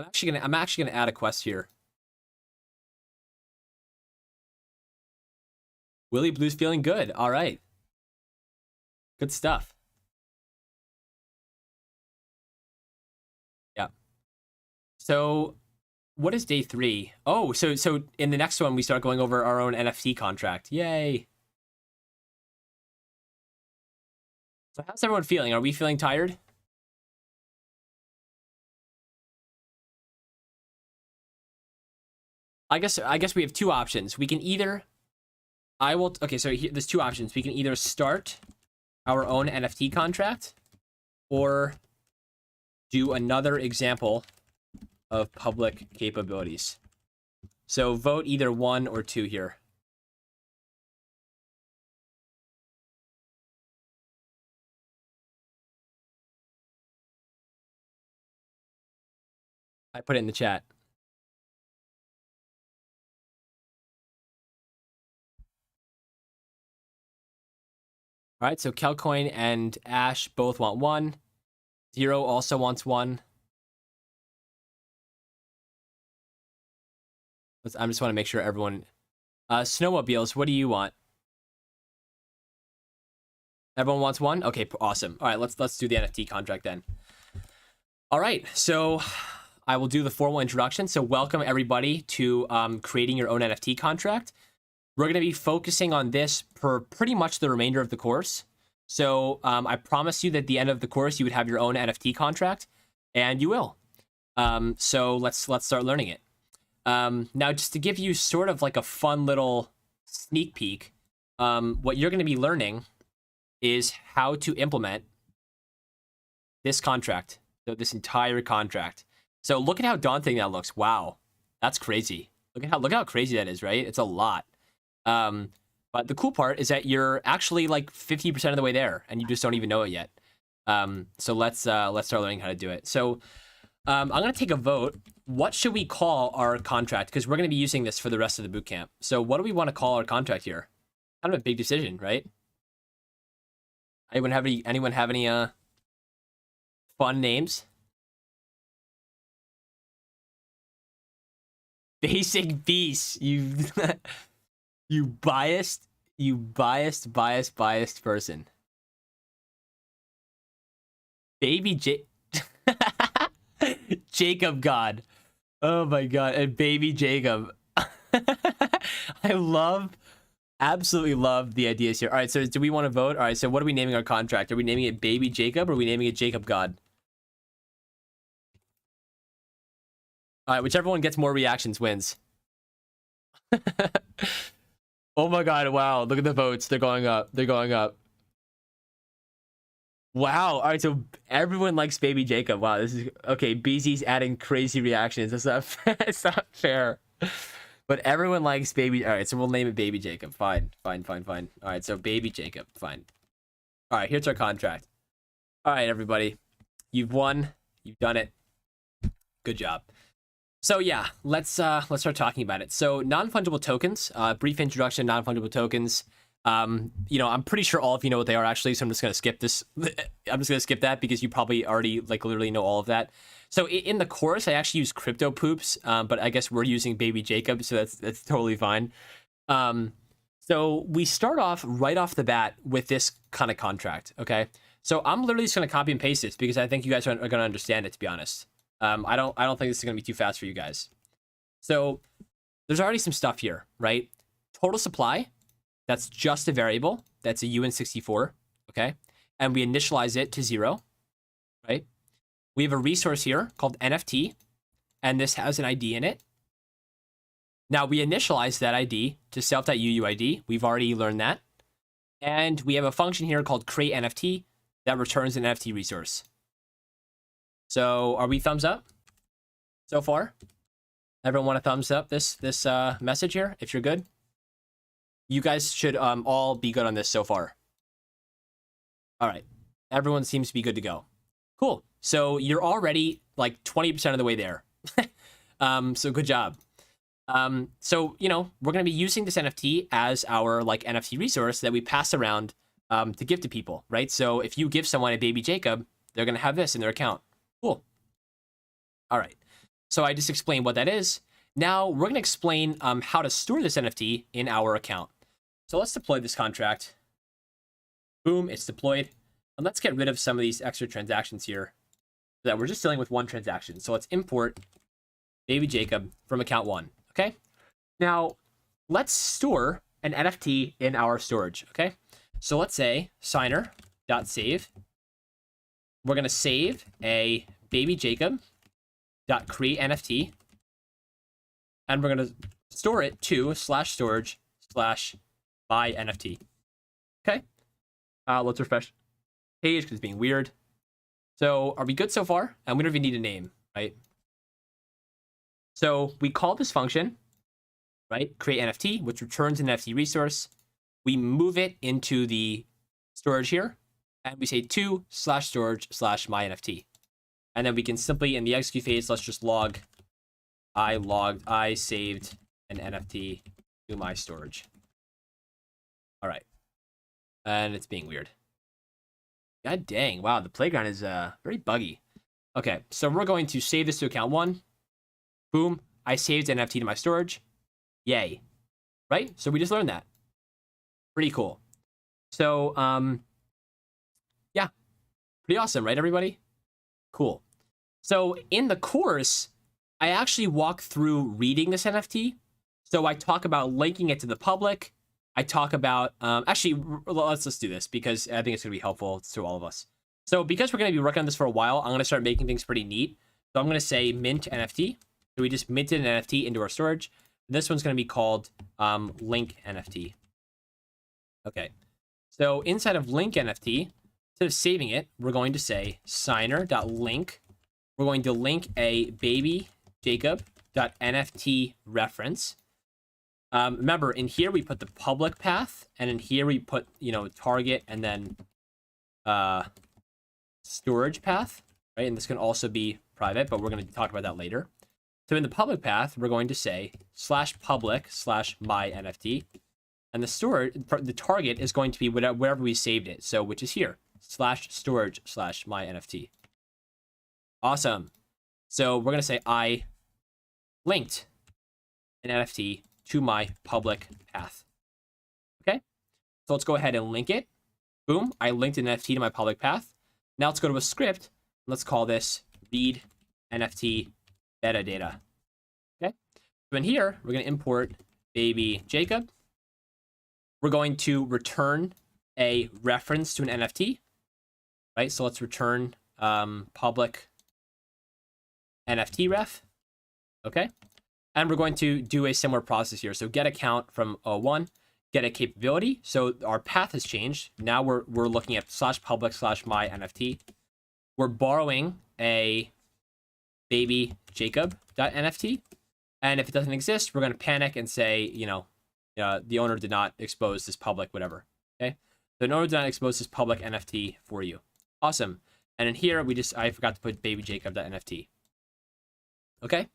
Speaker 1: I'm actually gonna add a quest here. Willie Blue's feeling good. All right. Good stuff. Yeah. So what is day 3? Oh, so in the next one we start going over our own NFT contract. Yay. So how's everyone feeling? Are we feeling tired? I guess we have two options. We can either okay, so there's two options. We can either start our own NFT contract or do another example of public capabilities. So vote either 1 or 2 here. I put it in the chat. All right, so Kelcoin and Ash both want 1. Zero also wants 1. I just want to make sure everyone... Snowmobiles, what do you want? Everyone wants 1? Okay, awesome. All right, let's do the NFT contract then. All right, so I will do the formal introduction. So welcome everybody to creating your own NFT contract. We're going to be focusing on this for pretty much the remainder of the course. So I promise you that at the end of the course, you would have your own NFT contract, and you will. So let's start learning it. Now, just to give you sort of like a fun little sneak peek, what you're going to be learning is how to implement this contract. So this entire contract. So look at how daunting that looks. Wow, that's crazy. Look at how crazy that is, right? It's a lot. But the cool part is that you're actually like 50% of the way there, and you just don't even know it yet. So let's start learning how to do it. So I'm gonna take a vote. What should we call our contract? Because we're gonna be using this for the rest of the bootcamp. So what do we want to call our contract here? Kind of a big decision, right? Anyone have any fun names? Basic Beast. You biased person. Baby Jacob God. Oh my God. And baby Jacob. Absolutely love the ideas here. All right, so do we want to vote? All right, so what are we naming our contract? Are we naming it Baby Jacob or are we naming it Jacob God? All right, whichever one gets more reactions wins. Oh my God, wow, look at the votes. They're going up. They're going up. Wow. All right, so everyone likes Baby Jacob. Wow, this is okay. BZ's adding crazy reactions. That's not it's not fair. But everyone likes Baby. All right, so we'll name it Baby Jacob. Fine. All right, so Baby Jacob. Fine. All right, here's our contract. All right, everybody, you've won. You've done it. Good job. So yeah, let's start talking about it. So non-fungible tokens. Brief introduction. Non-fungible tokens. I'm pretty sure all of you know what they are actually, so I'm just gonna skip this. I'm just gonna skip that because you probably already like literally know all of that. So in the course, I actually use crypto poops, but I guess we're using Baby Jacob, so that's totally fine. So we start off right off the bat with this kind of contract. Okay, so I'm literally just gonna copy and paste this because I think you guys are gonna understand it. To be honest, I don't think this is gonna be too fast for you guys. So there's already some stuff here, right? Total supply. That's just a variable. That's a UN64, okay? And we initialize it to 0, right? We have a resource here called NFT, and this has an ID in it. Now we initialize that ID to self.uuid. We've already learned that. And we have a function here called create NFT that returns an NFT resource. So are we thumbs up so far? Everyone want to thumbs up this message here if you're good? You guys should all be good on this so far. All right. Everyone seems to be good to go. Cool. So you're already like 20% of the way there. So good job. So, we're going to be using this NFT as our like NFT resource that we pass around to give to people, right? So if you give someone a Baby Jacob, they're going to have this in their account. Cool. All right. So I just explained what that is. Now we're going to explain how to store this NFT in our account. So let's deploy this contract. Boom, it's deployed. And let's get rid of some of these extra transactions here so that we're just dealing with one transaction. So let's import Baby Jacob from account 1. Okay. Now let's store an NFT in our storage. Okay. So let's say signer.save. We're going to save a Baby Jacob.create NFT. And we're going to store it to /storage/my NFT. Okay. Let's refresh page because it's being weird. So are we good so far? And we don't even need a name, right? So we call this function, right? Create NFT, which returns an NFT resource. We move it into the storage here, and we say to /storage/my NFT. And then we can simply, in the execute phase, let's just log, I saved an NFT to my storage. All right. And it's being weird. God dang. Wow, the playground is very buggy. Okay, so we're going to save this to account 1. Boom. I saved an NFT to my storage. Yay. Right? So we just learned that. Pretty cool. So, yeah. Pretty awesome, right, everybody? Cool. So in the course, I actually walk through reading this NFT. So I talk about linking it to the public. I talk about, actually, let's just do this because I think it's going to be helpful to all of us. So because we're going to be working on this for a while, I'm going to start making things pretty neat. So I'm going to say mint NFT. So we just minted an NFT into our storage. This one's going to be called link NFT. Okay. So inside of link NFT, instead of saving it, we're going to say signer.link. We're going to link a baby Jacob.nft reference. Remember, in here we put the public path, and in here we put, target and then storage path, right? And this can also be private, but we're going to talk about that later. So in the public path, we're going to say /public/my NFT, and the target is going to be wherever we saved it. So which is here, /storage/my NFT. Awesome. So we're going to say I linked an NFT to my public path. Okay. So let's go ahead and link it. Boom. I linked an NFT to my public path. Now let's go to a script. Let's call this read NFT metadata. Okay. So in here, we're going to import baby Jacob. We're going to return a reference to an NFT, right? So let's return public NFT ref. Okay. And we're going to do a similar process here. So get account from 01, get a capability. So our path has changed. Now we're looking at /public/my NFT. We're borrowing a baby Jacob.nft. And if it doesn't exist, we're going to panic and say, the owner did not expose this public, whatever. Okay. The owner did not expose this public NFT for you. Awesome. And in here, I forgot to put baby Jacob.nft. Okay.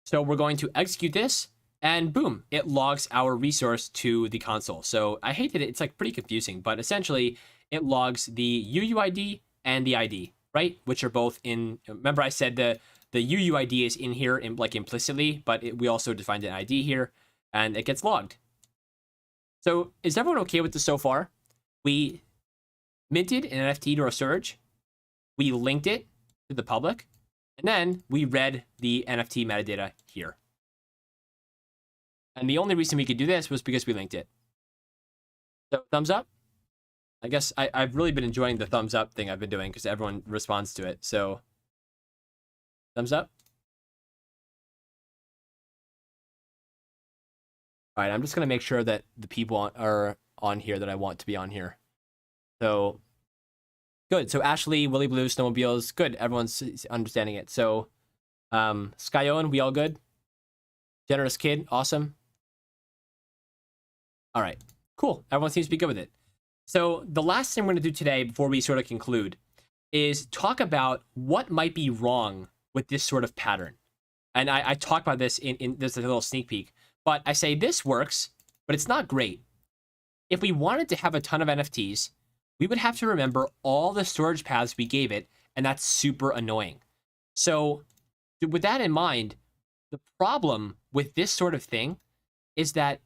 Speaker 1: So we're going to execute this, and boom, it logs our resource to the console. So I hate that it's like pretty confusing, but essentially it logs the UUID and the ID, right? Which are both in, remember I said the UUID is in here implicitly, but we also defined an ID here, and it gets logged. So is everyone okay with this so far? We minted an NFT to our storage. We linked it to the public. And then we read the NFT metadata here. And the only reason we could do this was because we linked it. So thumbs up. I guess I've really been enjoying the thumbs up thing I've been doing because everyone responds to it. So thumbs up. All right, I'm just going to make sure that the people are on here that I want to be on here. So good. So Ashley, Willy Blue, Snowmobiles. Good. Everyone's understanding it. So Skyoan, we all good? Generous Kid. Awesome. All right. Cool. Everyone seems to be good with it. So the last thing we're going to do today before we sort of conclude is talk about what might be wrong with this sort of pattern. And I talk about this in this little sneak peek. But I say this works, but it's not great. If we wanted to have a ton of NFTs, we would have to remember all the storage paths we gave it, and that's super annoying. So with that in mind, the problem with this sort of thing is that,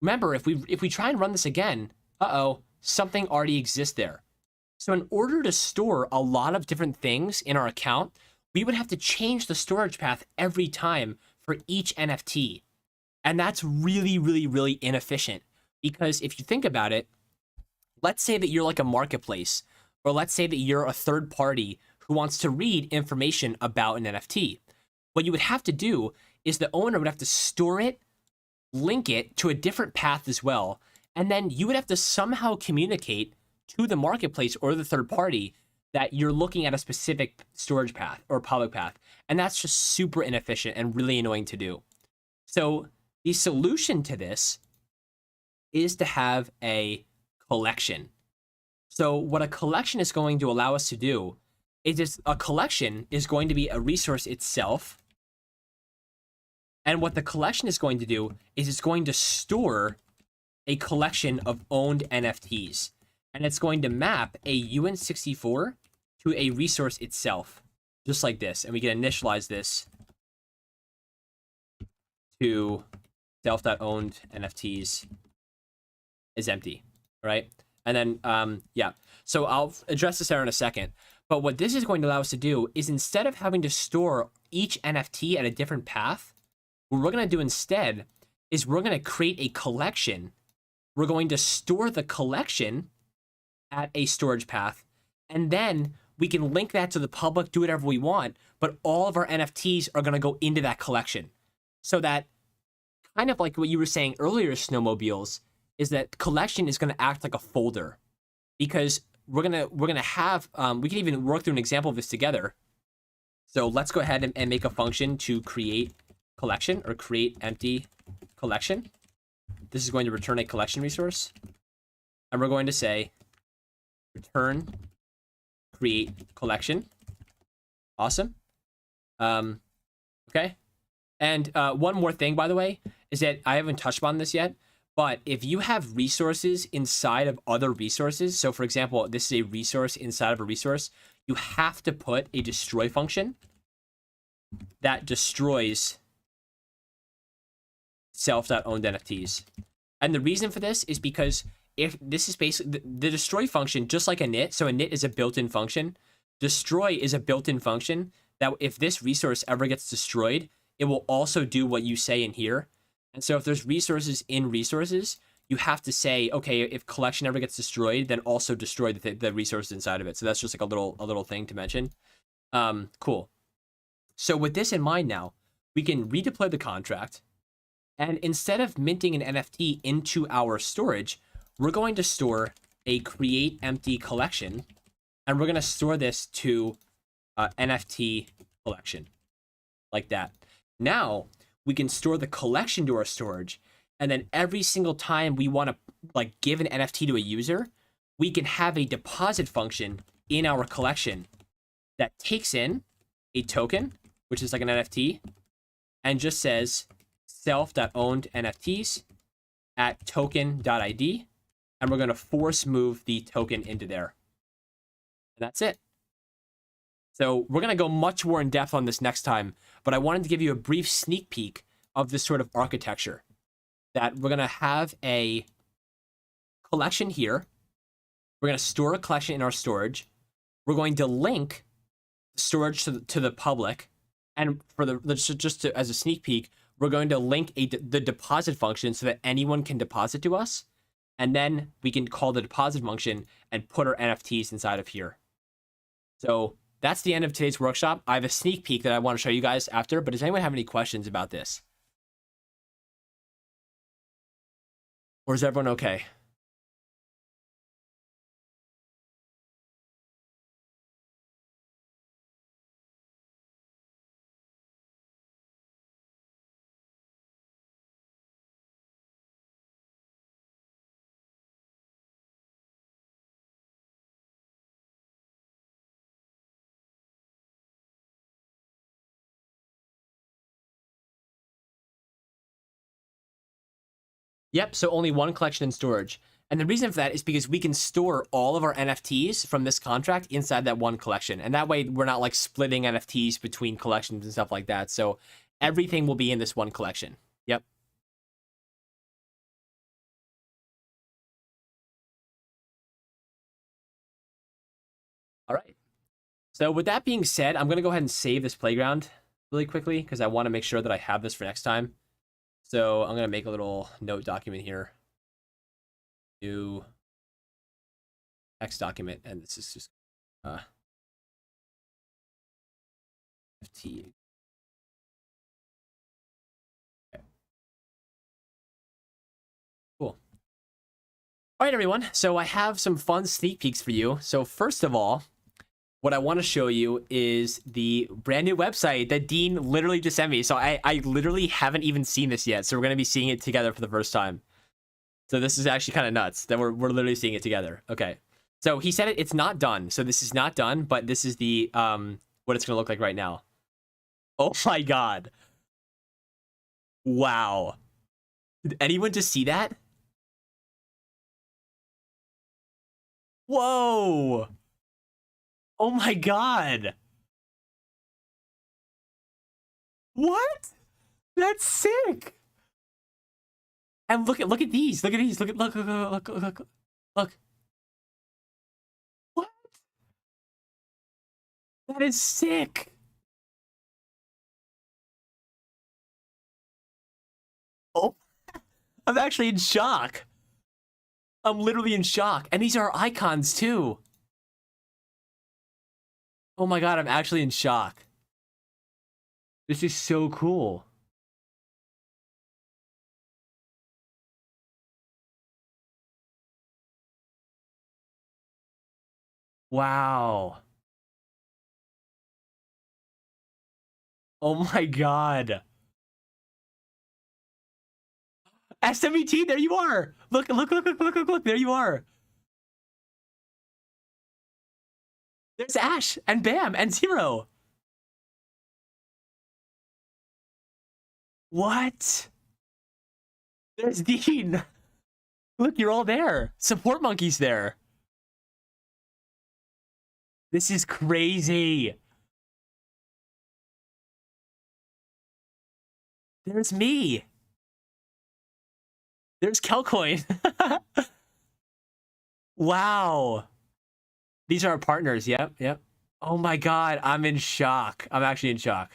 Speaker 1: remember, if we try and run this again, something already exists there. So in order to store a lot of different things in our account, we would have to change the storage path every time for each NFT. And that's really, really, really inefficient. Because if you think about it, let's say that you're like a marketplace, or let's say that you're a third party who wants to read information about an NFT. What you would have to do is the owner would have to store it, link it to a different path as well, and then you would have to somehow communicate to the marketplace or the third party that you're looking at a specific storage path or public path. And that's just super inefficient and really annoying to do. So the solution to this is to have a collection. So what a collection is going to allow us to do is just a collection is going to be a resource itself. And what the collection is going to do is it's going to store a collection of owned NFTs. And it's going to map a UN64 to a resource itself, just like this. And we can initialize this to self.owned NFTs is empty, right? And then, yeah. So I'll address this there in a second. But what this is going to allow us to do is instead of having to store each NFT at a different path, what we're going to do instead is we're going to create a collection. We're going to store the collection at a storage path, and then we can link that to the public, do whatever we want, but all of our NFTs are going to go into that collection. So that, kind of like what you were saying earlier, Snowmobiles, is that collection is going to act like a folder, because we're gonna have we can even work through an example of this together. So let's go ahead and make a function to create collection, or create empty collection. This is going to return a collection resource, and we're going to say return create collection. Awesome. Okay. And one more thing, by the way, is that I haven't touched on this yet, but if you have resources inside of other resources, so for example, this is a resource inside of a resource, you have to put a destroy function that destroys self.owned NFTs. And the reason for this is because if this is basically the destroy function, just like a init, so init is a built-in function, destroy is a built-in function that if this resource ever gets destroyed, it will also do what you say in here. And so if there's resources in resources, you have to say, okay, if collection ever gets destroyed, then also destroy the resources inside of it. So that's just like a little thing to mention. Cool. So with this in mind now, we can redeploy the contract. And instead of minting an NFT into our storage, we're going to store a create empty collection. And we're going to store this to NFT collection, like that. Now, we can store the collection to our storage, and then every single time we want to like give an NFT to a user, we can have a deposit function in our collection that takes in a token, which is like an NFT, and just says self.owned NFTs at token.id, and we're going to force move the token into there. And that's it. So we're going to go much more in depth on this next time, but I wanted to give you a brief sneak peek of this sort of architecture, that we're going to have a collection here. We're going to store a collection in our storage. We're going to link storage to the public. And for as a sneak peek, we're going to link the deposit function so that anyone can deposit to us. And then we can call the deposit function and put our NFTs inside of here. So that's the end of today's workshop. I have a sneak peek that I want to show you guys after, but does anyone have any questions about this? Or is everyone okay? Yep, so only one collection in storage. And the reason for that is because we can store all of our NFTs from this contract inside that one collection. And that way we're not like splitting NFTs between collections and stuff like that. So everything will be in this one collection. Yep. All right. So with that being said, I'm going to go ahead and save this playground really quickly because I want to make sure that I have this for next time. So I'm going to make a little note document here. New text document. And this is just FT. Okay. Cool. All right, everyone. So I have some fun sneak peeks for you. So first of all, what I want to show you is the brand new website that Dean literally just sent me. So I literally haven't even seen this yet. So we're going to be seeing it together for the first time. So this is actually kind of nuts that we're literally seeing it together. Okay. So he said it's not done. So this is not done, but this is the what it's going to look like right now. Oh my God. Wow. Did anyone just see that? Whoa. Oh my God. What? That's sick. And look at these. Look at these. Look. What? That is sick. Oh, I'm actually in shock. I'm literally in shock. And these are icons too. Oh my God, I'm actually in shock. This is so cool. Wow. Oh my God. SWT, there you are. Look, there you are. There's Ash and Bam and Zero. What? There's Dean. Look, you're all there. Support Monkey's there. This is crazy. There's me. There's Kelcoin. Wow. These are our partners. Yep. Oh my God, I'm in shock. I'm actually in shock.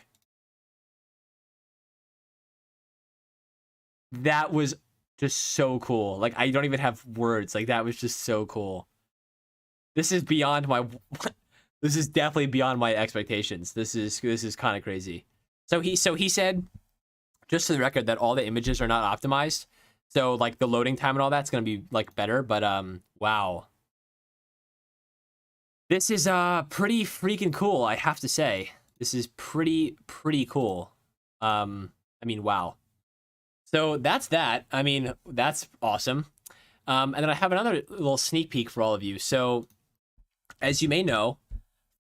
Speaker 1: That was just so cool. Like, I don't even have words. Like, that was just so cool. This is beyond my this is definitely beyond my expectations. This is kind of crazy. So he said, just for the record, that all the images are not optimized. So like the loading time and all that's gonna be like better, but wow. This is pretty freaking cool, I have to say. This is pretty cool. I mean, wow. So that's that. I mean, that's awesome. And then I have another little sneak peek for all of you. So as you may know,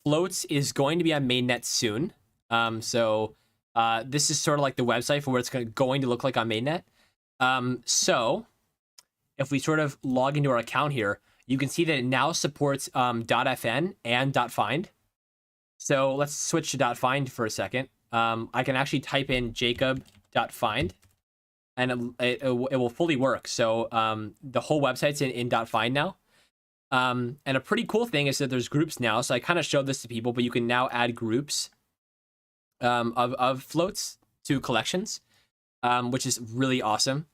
Speaker 1: Floats is going to be on mainnet soon. This is sort of like the website for what it's going to look like on mainnet. So if we sort of log into our account here, you can see that it now supports .fn and .find. So let's switch to .find for a second. I can actually type in jacob.find and it will fully work. So the whole website's in .find now. And a pretty cool thing is that there's groups now. So I kind of showed this to people, but you can now add groups of floats to collections, which is really awesome.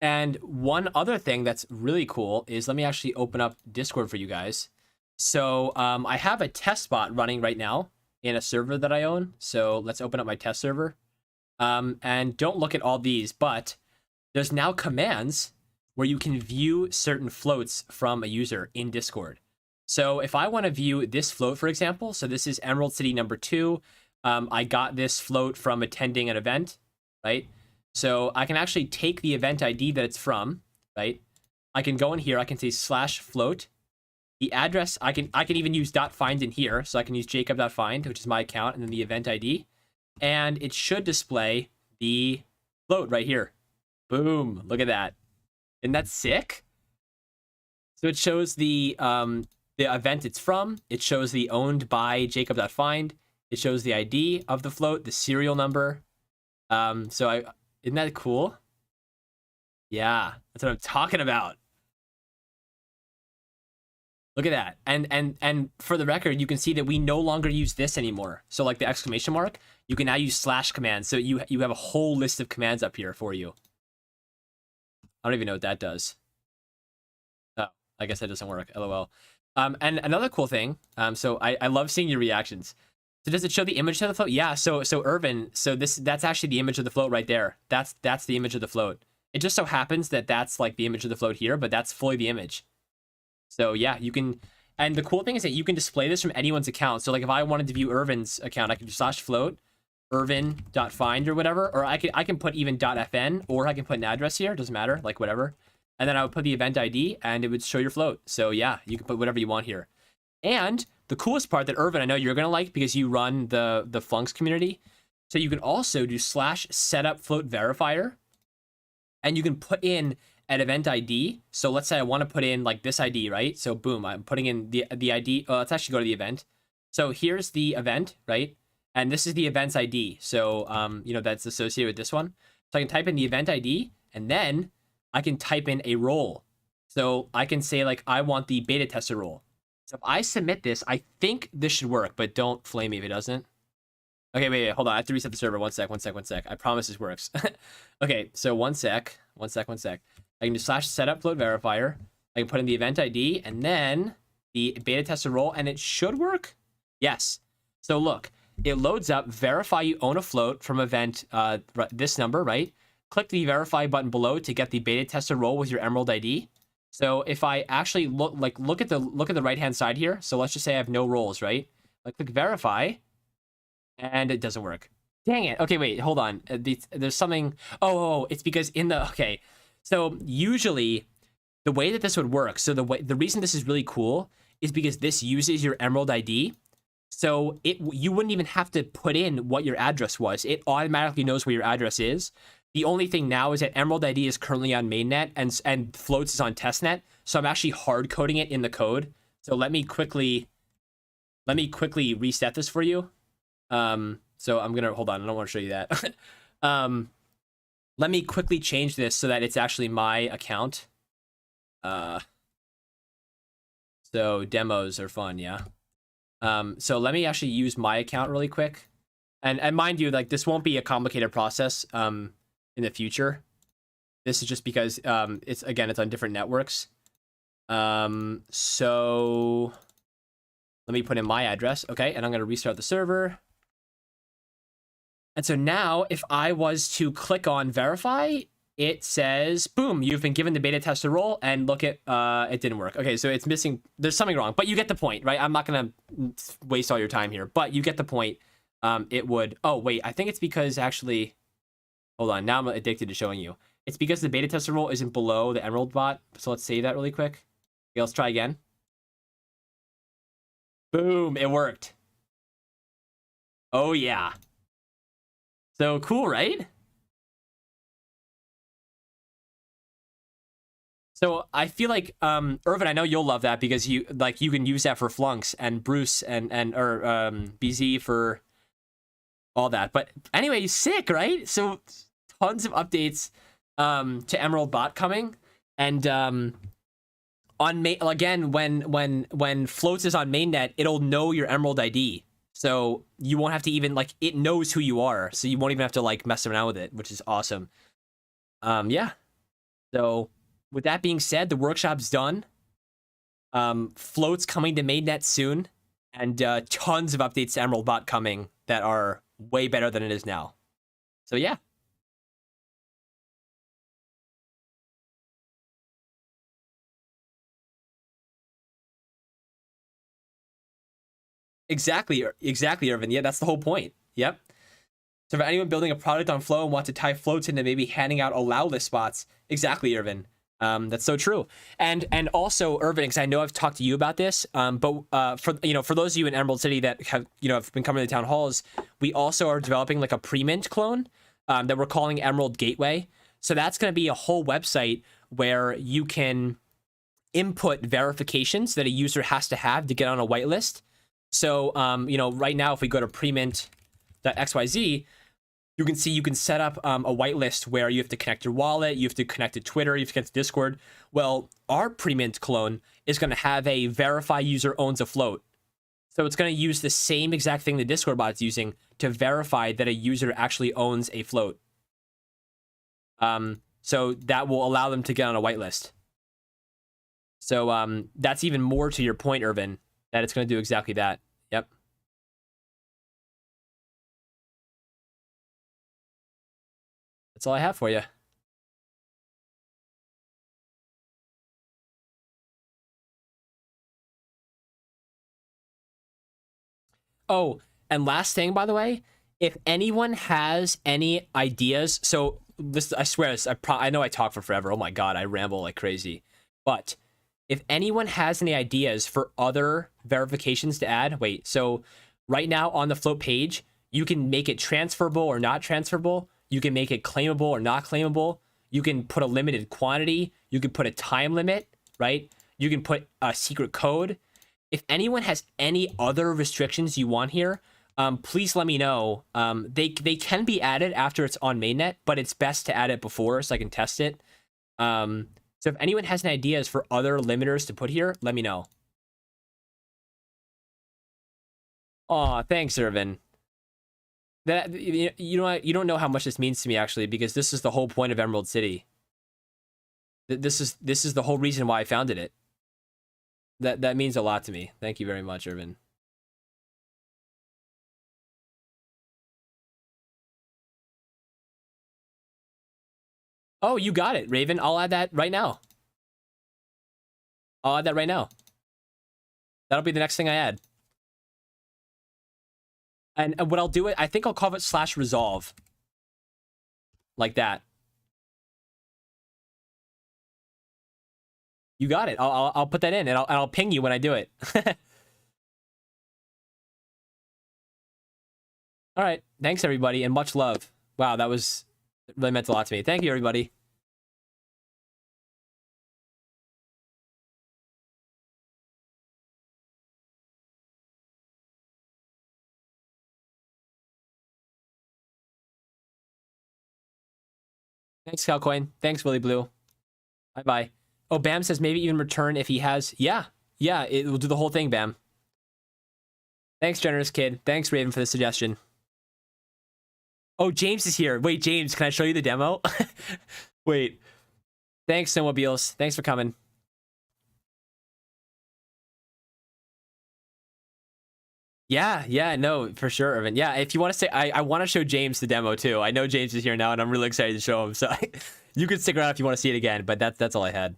Speaker 1: And one other thing that's really cool is, let me actually open up Discord for you guys. So I have a test bot running right now in a server that I own. So let's open up my test server. And don't look at all these, but there's now commands where you can view certain floats from a user in Discord. So if I want to view this float, for example, so this is Emerald City number 2. I got this float from attending an event, right? So I can actually take the event ID that it's from, right? I can go in here, I can say /float. The address, I can even use .find in here. So I can use jacob.find, which is my account, and then the event ID. And it should display the float right here. Boom, look at that. Isn't that sick? So it shows the event it's from. It shows the owned by Jacob.find. It shows the ID of the float, the serial number. Isn't that cool? Yeah, that's what I'm talking about. Look at that. And for the record, you can see that we no longer use this anymore. So like the exclamation mark, you can now use slash commands. So you have a whole list of commands up here for you. I don't even know what that does. Oh, I guess that doesn't work. LOL. And another cool thing, so I love seeing your reactions. So does it show the image of the float? Yeah, so Irvin, so that's actually the image of the float right there. That's the image of the float. It just so happens that that's like the image of the float here, but that's fully the image. So yeah, you can, and the cool thing is that you can display this from anyone's account. So like if I wanted to view Irvin's account, I could do /float Irvin.find or whatever, or I can put even .fn, or I can put an address here, doesn't matter, like whatever. And then I would put the event ID and it would show your float. So yeah, you can put whatever you want here. And the coolest part that Irvin, I know you're gonna like because you run the Flunks community. So you can also do /setup_float_verifier, and you can put in an event ID. So let's say I want to put in like this ID, right? So boom, I'm putting in the ID. Let's actually go to the event. So here's the event, right? And this is the event's ID. So that's associated with this one. So I can type in the event ID, and then I can type in a role. So I can say like I want the beta tester role. So if I submit this, I think this should work, but don't flame me if it doesn't. Okay, wait, hold on. I have to reset the server. One sec. I promise this works. Okay, so one sec. I can do /setup_float_verifier. I can put in the event ID and then the beta tester role, and it should work. Yes. So look, it loads up, verify you own a float from event this number, right? Click the verify button below to get the beta tester role with your Emerald ID. So if I actually look at the right hand side here. So let's just say I have no roles, right? I click verify, and it doesn't work. Dang it. Okay, wait, hold on. There's something. Oh, it's because okay. So usually the way that this would work. So the reason this is really cool is because this uses your Emerald ID. So you wouldn't even have to put in what your address was. It automatically knows where your address is. The only thing now is that Emerald ID is currently on mainnet and floats is on testnet. So I'm actually hard coding it in the code. So let me quickly reset this for you. So I'm gonna hold on. I don't want to show you that. Let me quickly change this so that it's actually my account. So demos are fun, yeah. So let me actually use my account really quick. And mind you, like this won't be a complicated process in the future. This is just because it's on different networks. So let me put in my address, okay, and I'm gonna restart the server. And so now if I was to click on verify, it says, boom, you've been given the beta tester role, and look at, it didn't work. Okay, so it's missing, there's something wrong, but you get the point, right? I'm not gonna waste all your time here, but you get the point. It would, oh wait, I think it's because actually, hold on, now I'm addicted to showing you. It's because the beta tester role isn't below the Emerald bot, so let's save that really quick. Okay, let's try again. Boom, it worked. Oh yeah. So cool, right? So I feel like Irvin, I know you'll love that because you can use that for Flunks and Bruce and BZ for all that. But anyway, sick, right? So tons of updates to Emerald Bot coming, and again when floats is on mainnet, it'll know your Emerald ID. So you won't have to even it knows who you are, so you won't even have to mess around with it, which is awesome. Yeah. So with that being said, the workshop's done. Floats coming to mainnet soon, and tons of updates to Emerald Bot coming that are way better than it is now. So yeah. Exactly, Irvin. Yeah, that's the whole point. Yep. So for anyone building a product on Flow and want to tie floats into maybe handing out allow list spots, exactly, Irvin. That's so true. And also, Irvin, because I know I've talked to you about this, but for those of you in Emerald City that have been coming to the town halls, we also are developing like a pre-mint clone that we're calling Emerald Gateway. So that's going to be a whole website where you can input verifications that a user has to have to get on a whitelist. So, you know, right now, if we go to premint.xyz, you can see you can set up a whitelist where you have to connect your wallet, you have to connect to Twitter, you have to connect to Discord. Well, our Premint clone is going to have a verify user owns a float. So it's going to use the same exact thing the Discord bot's using to verify that a user actually owns a float. So that will allow them to get on a whitelist. So that's even more to your point, Irvin, that it's going to do exactly that. Yep. That's all I have for you. Oh, and last thing, by the way, if anyone has any ideas, so this, I swear this, I know I talk for forever. Oh my God, I ramble like crazy. But if anyone has any ideas for other verifications to add, wait, so right now on the float page, you can make it transferable or not transferable. You can make it claimable or not claimable. You can put a limited quantity. You can put a time limit, right? You can put a secret code. If anyone has any other restrictions you want here, please let me know. They can be added after it's on mainnet, but it's best to add it before so I can test it. So if anyone has any ideas for other limiters to put here, let me know. Aw, thanks, Irvin. That you know what, you don't know how much this means to me actually, because this is the whole point of Emerald City. This is the whole reason why I founded it. That means a lot to me. Thank you very much, Irvin. Oh, you got it, Raven. I'll add that right now. I'll add that right now. That'll be the next thing I add. And what I'll do, I think I'll call it /resolve. Like that. You got it. I'll put that in, and I'll ping you when I do it. All right. Thanks, everybody, and much love. Wow, that really meant a lot to me. Thank you, everybody. Thanks, Calcoin. Thanks, Willy Blue. Bye-bye. Oh, Bam says maybe even return if he has... Yeah, it will do the whole thing, Bam. Thanks, Generous Kid. Thanks, Raven, for the suggestion. Oh, James is here. Wait, James, can I show you the demo? Wait. Thanks, Snowmobiles. Thanks for coming. Yeah, no, for sure, Irvin. Yeah, if you want to say... I want to show James the demo, too. I know James is here now, and I'm really excited to show him. So you can stick around if you want to see it again, but that's all I had.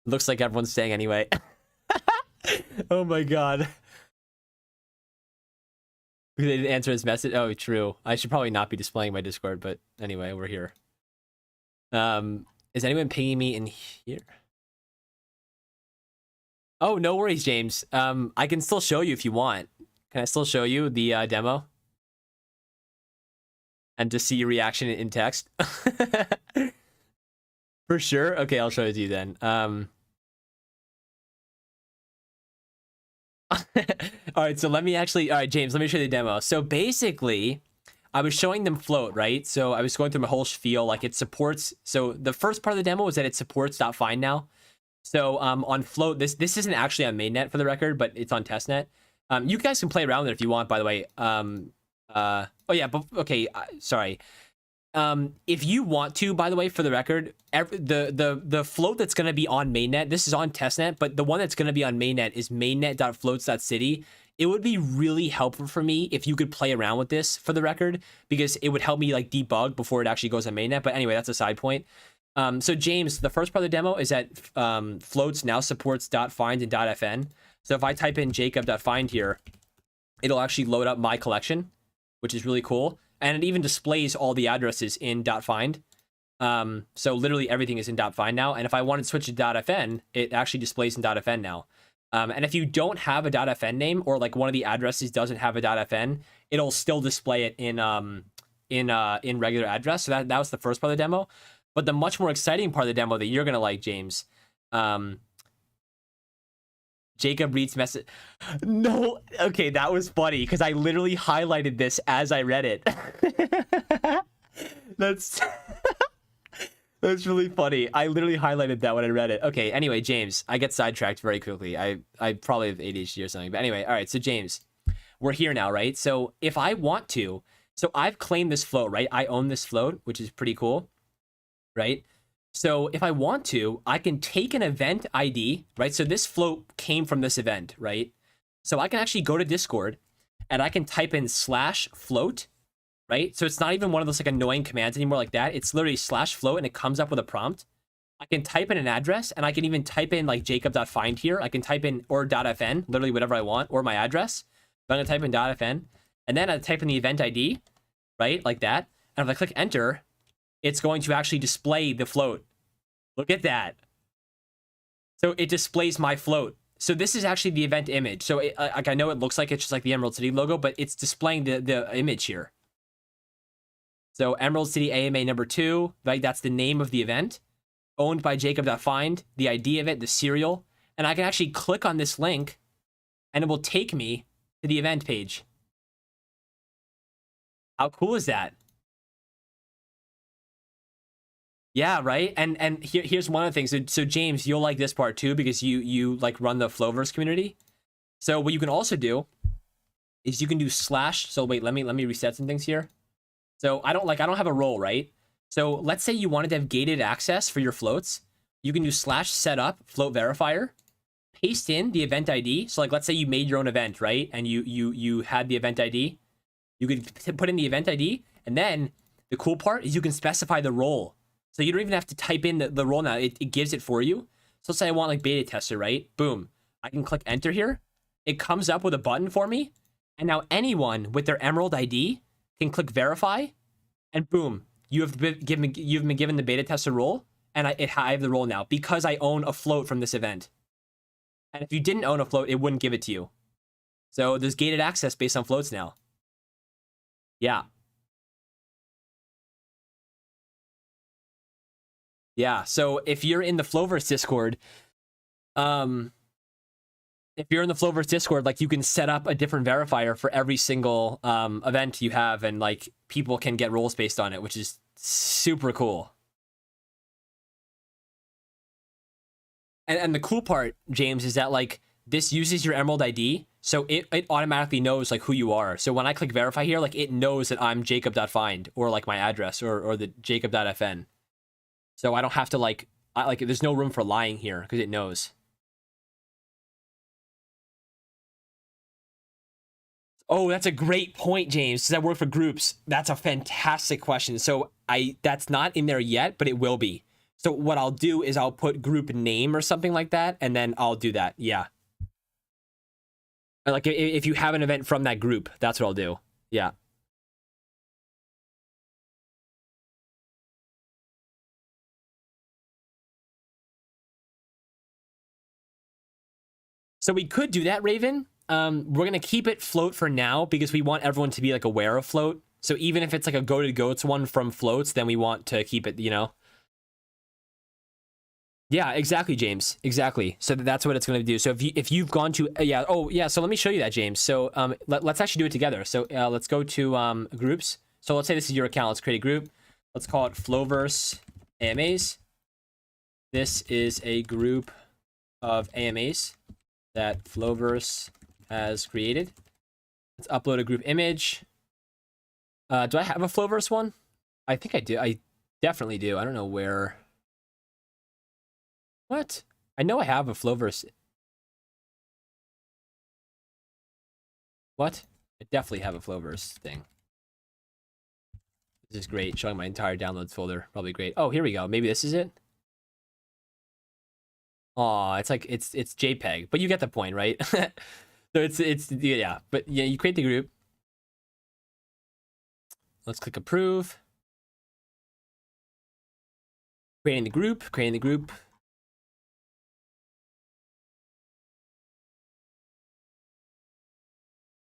Speaker 1: Looks like everyone's staying anyway. Oh my God. They didn't answer his message. Oh, true. I should probably not be displaying my Discord, but anyway, we're here. Is anyone pinging me in here? Oh, no worries, James. I can still show you if you want. Can I still show you the demo? And to see your reaction in text? For sure? Okay, I'll show it to you then. All right, so let me actually... All right, James, let me show you the demo. So basically, I was showing them float, right? So I was going through my whole spiel, like it supports... So the first part of the demo was that it supports .find now. So on float, this isn't actually on mainnet for the record, but it's on testnet. You guys can play around with it if you want, by the way. Oh yeah, but okay, sorry. If you want to, by the way, for the record, the float that's going to be on mainnet, this is on testnet, but the one that's going to be on mainnet is mainnet.floats.city. It would be really helpful for me if you could play around with this for the record, because it would help me like debug before it actually goes on mainnet. But anyway, that's a side point. So James, the first part of the demo is that floats now supports .find and .fn. So if I type in jacob.find here, it'll actually load up my collection, which is really cool. And it even displays all the addresses in .find. So literally everything is in .find now. And if I wanted to switch to .fn, it actually displays in .fn now. And if you don't have a .fn name, or like one of the addresses doesn't have a .fn, it'll still display it in regular address. So that was the first part of the demo. But the much more exciting part of the demo that you're gonna like, James, Jacob reads message. No, okay, that was funny because I literally highlighted this as I read it. That's that's really funny. I literally highlighted that when I read it. Okay, anyway, James, I get sidetracked very quickly. I probably have ADHD or something. But anyway, all right, so James, we're here now, right? So if I want to, so I've claimed this float, right? I own this float, which is pretty cool, right? So if I want to, I can take an event ID, right? So this float came from this event, right? So I can actually go to Discord and I can type in /float, right? So it's not even one of those like annoying commands anymore like that. It's literally /float and it comes up with a prompt. I can type in an address and I can even type in like jacob.find here. I can type in or .fn, literally whatever I want, or my address. But I'm gonna type in .fn and then I type in the event ID, right? Like that. And if I click enter, it's going to actually display the float. Look at that. So it displays my float. So this is actually the event image. So like I know it looks like it's just like the Emerald City logo, but it's displaying the image here. So Emerald City AMA number 2, right? That's the name of the event. Owned by Jacob.find, the ID of it, the serial. And I can actually click on this link and it will take me to the event page. How cool is that? Yeah, right. And here's one of the things. So James, you'll like this part too because you like run the Flowverse community. So what you can also do is you can do /. So wait, let me reset some things here. So I don't have a role, right? So let's say you wanted to have gated access for your floats. You can do /setup float verifier, paste in the event ID. So like let's say you made your own event, right? And you had the event ID. You could put in the event ID, and then the cool part is you can specify the role. So you don't even have to type in the role now. It gives it for you. So let's say I want like beta tester, right? Boom. I can click enter here. It comes up with a button for me. And now anyone with their Emerald ID can click verify. And boom, you've been given the beta tester role. And I have the role now because I own a float from this event. And if you didn't own a float, it wouldn't give it to you. So there's gated access based on floats now. Yeah. Yeah, so if you're in the Flowverse Discord, like you can set up a different verifier for every single event you have, and like people can get roles based on it, which is super cool. And the cool part, James, is that like this uses your Emerald ID, so it automatically knows like who you are. So when I click verify here, like it knows that I'm jacob.find or like my address or the jacob.fn. So I don't have to like there's no room for lying here because it knows. Oh, that's a great point, James. Does that work for groups? That's a fantastic question. So that's not in there yet, but it will be. So what I'll do is I'll put group name or something like that, and then I'll do that. Yeah. Like if you have an event from that group, that's what I'll do. Yeah. So we could do that, Raven. We're gonna keep it float for now because we want everyone to be like aware of float. So even if it's like a goated goats one from floats, then we want to keep it, you know. Yeah, exactly, James. Exactly. So that's what it's going to do. So if you've gone to yeah, oh yeah. So let me show you that, James. So let's actually do it together. So let's go to groups. So let's say this is your account. Let's create a group. Let's call it Flowverse AMAs. This is a group of AMAs that Flowverse has created. Let's upload a group image. Do I have a Flowverse one? I think I do. I definitely do. I don't know where. What? I know I have a Flowverse. What? I definitely have a Flowverse thing. This is great. Showing my entire downloads folder. Probably great. Oh, here we go. Maybe this is it. Aw, it's like it's JPEG, but you get the point, right? So it's yeah, but yeah, you create the group. Let's click approve. Creating the group.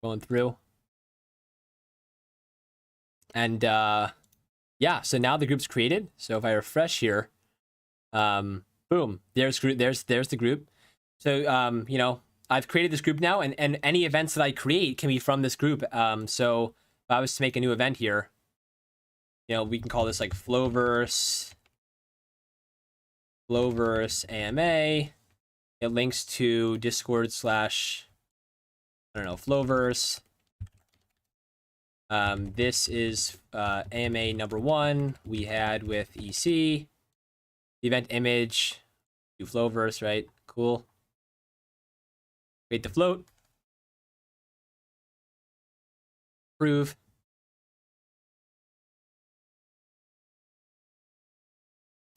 Speaker 1: Going through. And yeah, so now the group's created. So if I refresh here, boom, there's the group. So you know, I've created this group now, and any events that I create can be from this group. So if I was to make a new event here, you know, we can call this like Flowverse AMA. It links to Discord / I don't know, Flowverse. This is AMA number 1 we had with EC. The event image, do Flowverse, right? Cool. Create the float. Approve.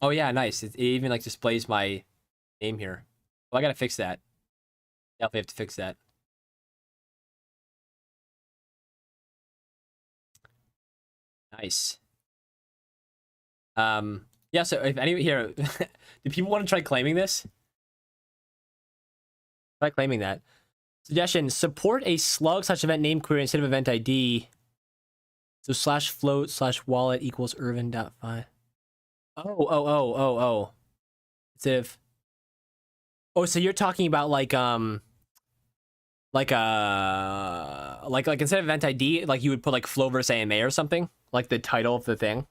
Speaker 1: Oh yeah, nice. It even like displays my name here. Well, I gotta fix that. Definitely have to fix that. Nice. Yeah, so if anyone here, do people want to try claiming this? Try claiming that. Suggestion, support a slug / event name query instead of event ID. So /float/wallet equals Irvin.5. Oh. Instead of, oh, so you're talking about like instead of event ID, like you would put like Flowverse AMA or something, like the title of the thing.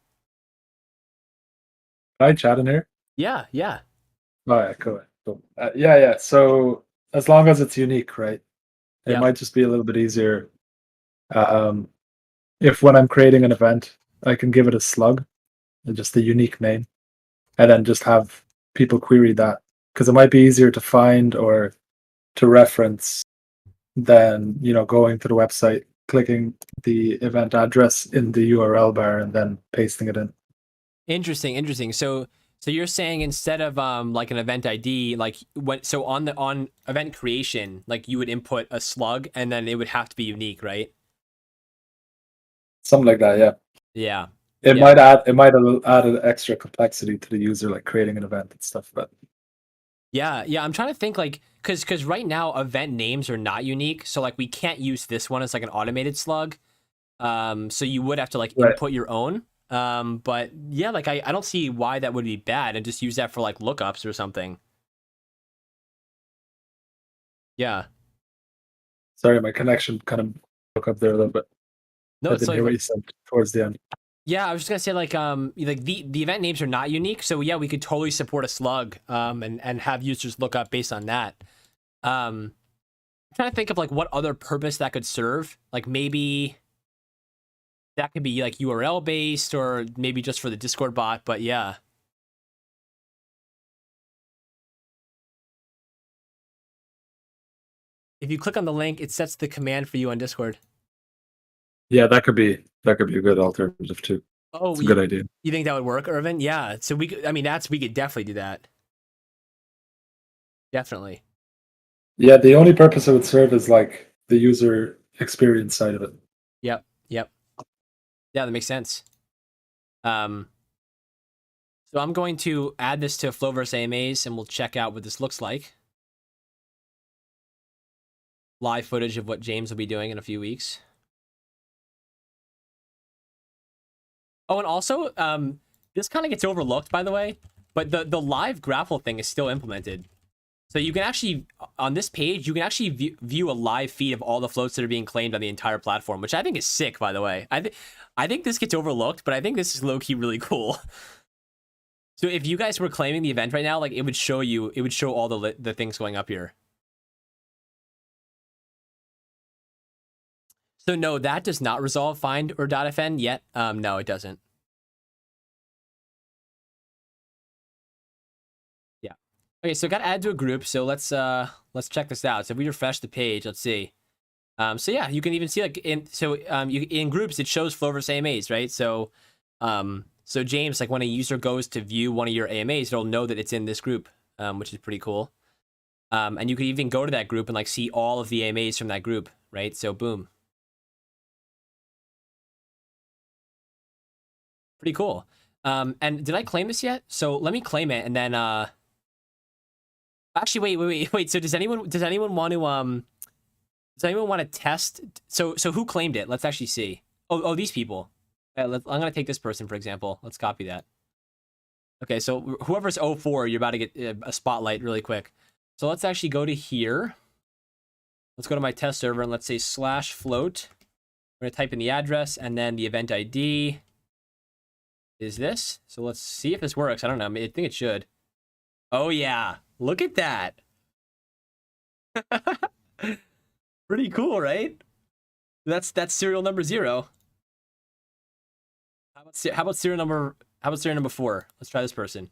Speaker 2: Can I chat in here?
Speaker 1: Yeah.
Speaker 2: Oh, yeah, cool. Yeah. So as long as it's unique, right? It
Speaker 1: Yeah.
Speaker 2: might just be a little bit easier. If when I'm creating an event, I can give it a slug, just a unique name, and then just have people query that because it might be easier to find or to reference than going to the website, clicking the event address in the URL bar, and then pasting it in.
Speaker 1: Interesting. So you're saying instead of like an event ID, like on event creation, like you would input a slug and then it would have to be unique, right?
Speaker 2: Something like that, yeah.
Speaker 1: Yeah.
Speaker 2: It might add an extra complexity to the user, like creating an event and stuff. But
Speaker 1: Yeah. I'm trying to think like because right now event names are not unique, so like we can't use this one as like an automated slug. So you would have to like
Speaker 2: right.
Speaker 1: input your own. But yeah, like I don't see why that would be bad, and just use that for like lookups or something. Yeah.
Speaker 2: Sorry, my connection kind of broke up there a little bit.
Speaker 1: No,
Speaker 2: I
Speaker 1: it's
Speaker 2: didn't
Speaker 1: like
Speaker 2: hear what you said towards the end.
Speaker 1: yeah, I was just gonna say like the event names are not unique, so yeah, we could totally support a slug and have users look up based on that. I'm trying to think of like what other purpose that could serve. Like maybe that could be like URL based or maybe just for the Discord bot, but yeah. If you click on the link, it sets the command for you on Discord.
Speaker 2: Yeah, that could be a good alternative too.
Speaker 1: Oh,
Speaker 2: It's a good idea.
Speaker 1: you think that would work, Irvin? Yeah. So we could, I mean, we could definitely do that. Definitely.
Speaker 2: Yeah, the only purpose it would serve is like the user experience side of it.
Speaker 1: Yep. Yeah, that makes sense. So I'm going to add this to Flowverse AMAs and we'll check out what this looks like. Live footage of what James will be doing in a few weeks. Oh, and also, this kind of gets overlooked, by the way, but the live grapple thing is still implemented. So you can actually, on this page, you can actually view a live feed of all the floats that are being claimed on the entire platform, which I think is sick, by the way. I think this gets overlooked, but I think this is low-key really cool. So if you guys were claiming the event right now, like it would show all the things going up here. So no, that does not resolve find or .fn yet. No, it doesn't. Yeah. Okay, so got added to a group. So let's check this out. So if we refresh the page, let's see. So yeah, you can even see like in groups it shows Flowverse AMAs, right? So so James, like when a user goes to view one of your AMAs, it'll know that it's in this group, which is pretty cool. And you could even go to that group and like see all of the AMAs from that group, right? So boom. Pretty cool. And did I claim this yet? So let me claim it and then actually wait. So does anyone want to Does anyone want to test? So who claimed it? Let's actually see. Oh, these people. I'm gonna take this person for example. Let's copy that. Okay, so whoever's 04, you're about to get a spotlight really quick. So let's actually go to here. Let's go to my test server and let's say /float. We're gonna type in the address and then the event ID is this. So let's see if this works. I don't know. I think it should. Oh yeah, look at that. Pretty cool, right? That's serial number 0. How about serial number 4? Let's try this person.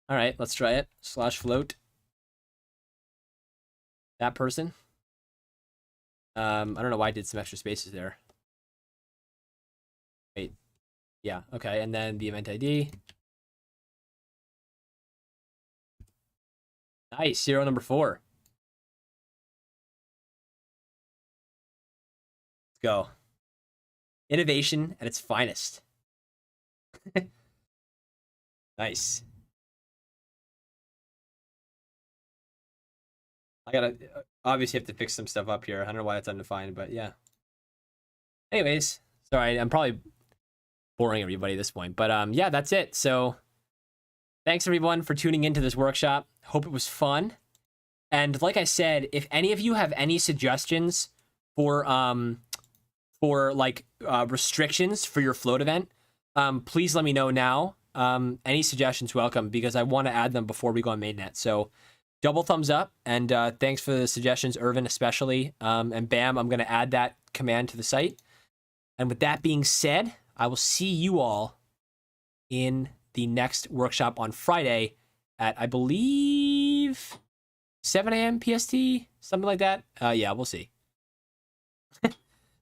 Speaker 1: All right, let's try it. /float. That person. I don't know why I did some extra spaces there. Wait. Yeah, okay, and then the event ID. Nice, serial number 4. Let's go. Innovation at its finest. Nice. I gotta obviously have to fix some stuff up here. I don't know why it's undefined, but yeah. Anyways, sorry, I'm probably boring everybody at this point, but yeah, that's it. So thanks everyone for tuning into this workshop. Hope it was fun. And like I said, if any of you have any suggestions for restrictions for your float event, please let me know now. Any suggestions welcome because I want to add them before we go on mainnet. So double thumbs up and thanks for the suggestions, Irvin, especially. And bam, I'm going to add that command to the site. And with that being said, I will see you all in the next workshop on Friday at, I believe, 7 a.m. PST, something like that. Yeah, we'll see.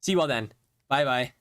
Speaker 1: See you all then. Bye-bye.